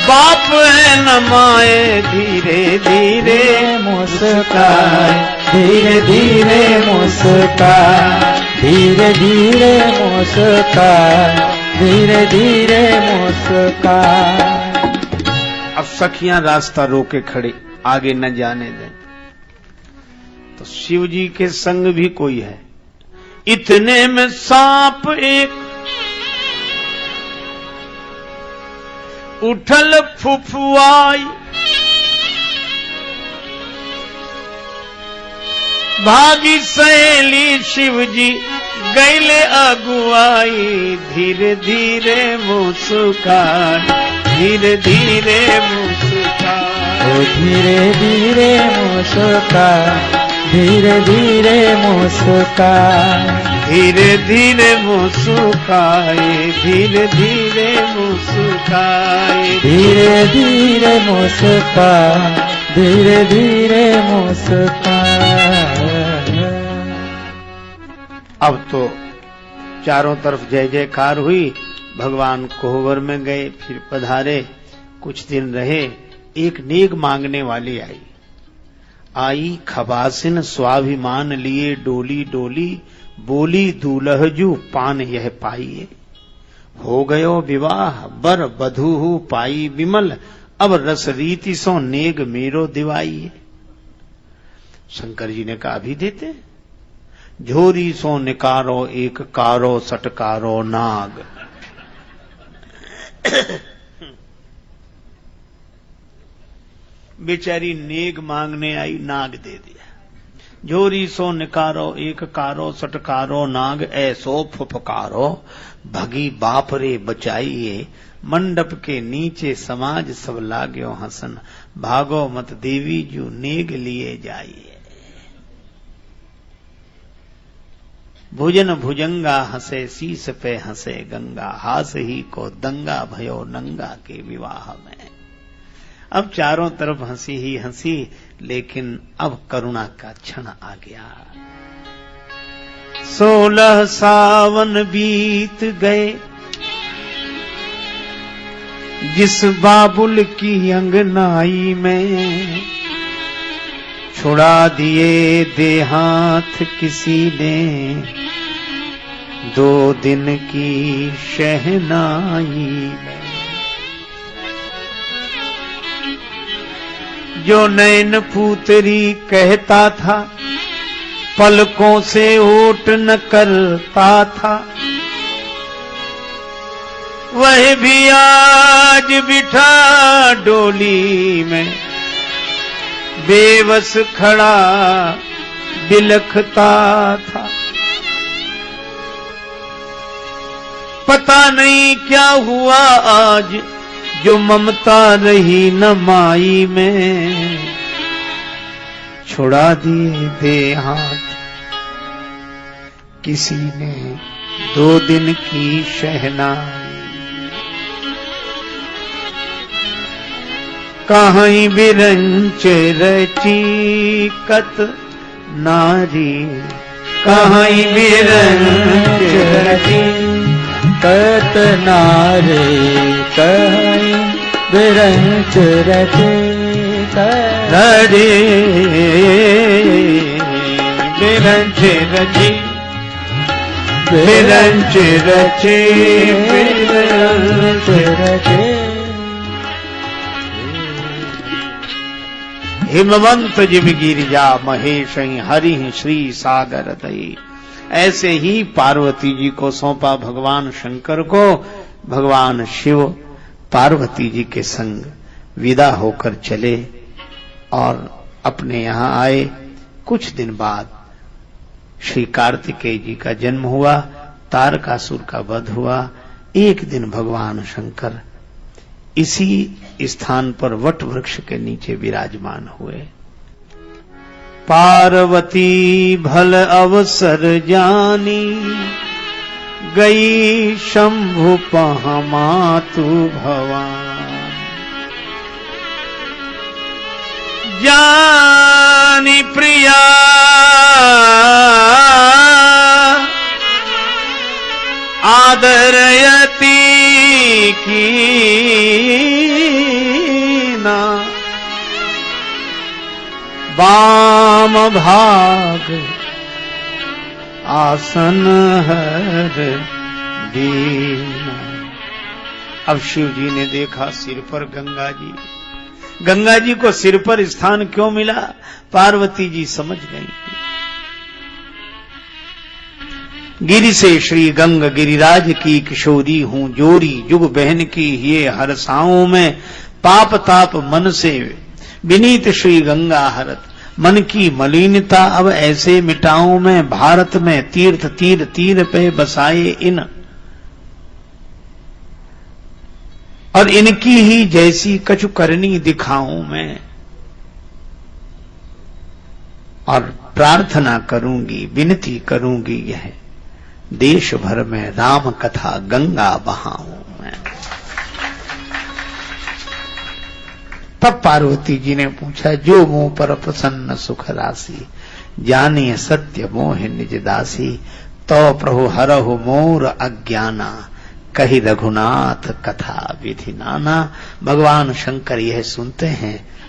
बाप है न माए, धीरे धीरे मुस्काए, धीरे धीरे मुस्काए, धीरे धीरे मुस्काए, धीरे धीरे मुस्काए। अब सखियां रास्ता रोके खड़ी, आगे न जाने दें। तो शिव जी के संग भी कोई है। इतने में सांप एक उठल फुफुआई, भागी सहेली शिव जी गैले अगुआई, धीरे धीरे मुस्कान, धीरे धीरे मुस्कान, धीरे धीरे मुस्कान, धीरे धीरे मुस्कान, धीरे धीरे मुस्काए, धीरे धीरे मुस्काए, धीरे धीरे मुस्कान, धीरे धीरे मुस्कान। अब तो चारों तरफ जय जयकार हुई। भगवान कोहबर में गए, फिर पधारे, कुछ दिन रहे। एक नेग मांगने वाली आई खबासिन स्वाभिमान लिए डोली डोली, बोली दूल्हजू पान यह पाइए। हो गयो विवाह बर बधू पाई विमल, अब रस रीति सो नेग मेरो दिवाइए। शंकर जी ने कहा अभी देते। झोरी सो निकारो एक कारो सटकारो नाग। बेचारी नेग मांगने आई, नाग दे दिया। झोरी सो निकारो एक कारो सटकारो नाग, ऐसो फुफकारो भगी बाप रे बचाइए। मंडप के नीचे समाज सब लाग्यो हसन, भागो मत देवी जू नेग लिए जाइए। भुजन भुजंगा हंसे शीस पे हंसे गंगा, हास ही को दंगा भयो नंगा के विवाह में। अब चारों तरफ हंसी ही हंसी, लेकिन अब करुणा का क्षण आ गया। 16 सावन बीत गए, जिस बाबुल की अंगनाई में छुड़ा दिए देहात किसी ने, 2 दिन की शहनाई में। जो नैन पूतरी कहता था, पलकों से ओट न करता था, वह भी आज बिठा डोली में, बेबस खड़ा बिलखता था। पता नहीं क्या हुआ आज, जो ममता रही न माई में, छुड़ा दिए दे हाथ किसी ने 2 दिन की शहनाई। कहीं बिरंच रची कत नारी, कहीं बिरंच रची कत नारी, कहीं बिरंच रची नारी, बिरंच रची, बिरंच रची, बिरंच रची। हिमवंत जिम गिरिजा महेश हरि श्री सागर दई। ऐसे ही पार्वती जी को सौंपा भगवान शंकर को। भगवान शिव पार्वती जी के संग विदा होकर चले और अपने यहां आए। कुछ दिन बाद श्री कार्तिकेय जी का जन्म हुआ, तारकासुर का वध हुआ। एक दिन भगवान शंकर इसी स्थान पर वट वृक्ष के नीचे विराजमान हुए। पार्वती भल अवसर जानी, गई शंभु पहमातु भवान। जानी प्रिया आदरयती की ना, वाम भाग आसन हर दीना। अब शिव जी ने देखा सिर पर गंगा जी। गंगा जी को सिर पर स्थान क्यों मिला? पार्वती जी समझ गई। गिरि से श्री गंग गिरिराज की किशोरी हूं जोरी, जुग बहन की ये हरसाओं में, पाप ताप मन से विनीत श्री गंगा हरत, मन की मलिनता अब ऐसे मिटाऊं मैं, भारत में तीर्थ तीर तीर पे बसाए इन, और इनकी ही जैसी कछु करनी दिखाऊं मैं, और प्रार्थना करूंगी विनती करूंगी यह देश भर में राम कथा गंगा बहाऊं मैं। तब पार्वती जी ने पूछा, जो मुंह पर प्रसन्न सुख राशि, जानिए सत्य मोह निज दासी, तो प्रभु हरहु मोर अज्ञाना, कही रघुनाथ कथा विधि नाना। भगवान शंकर यह सुनते हैं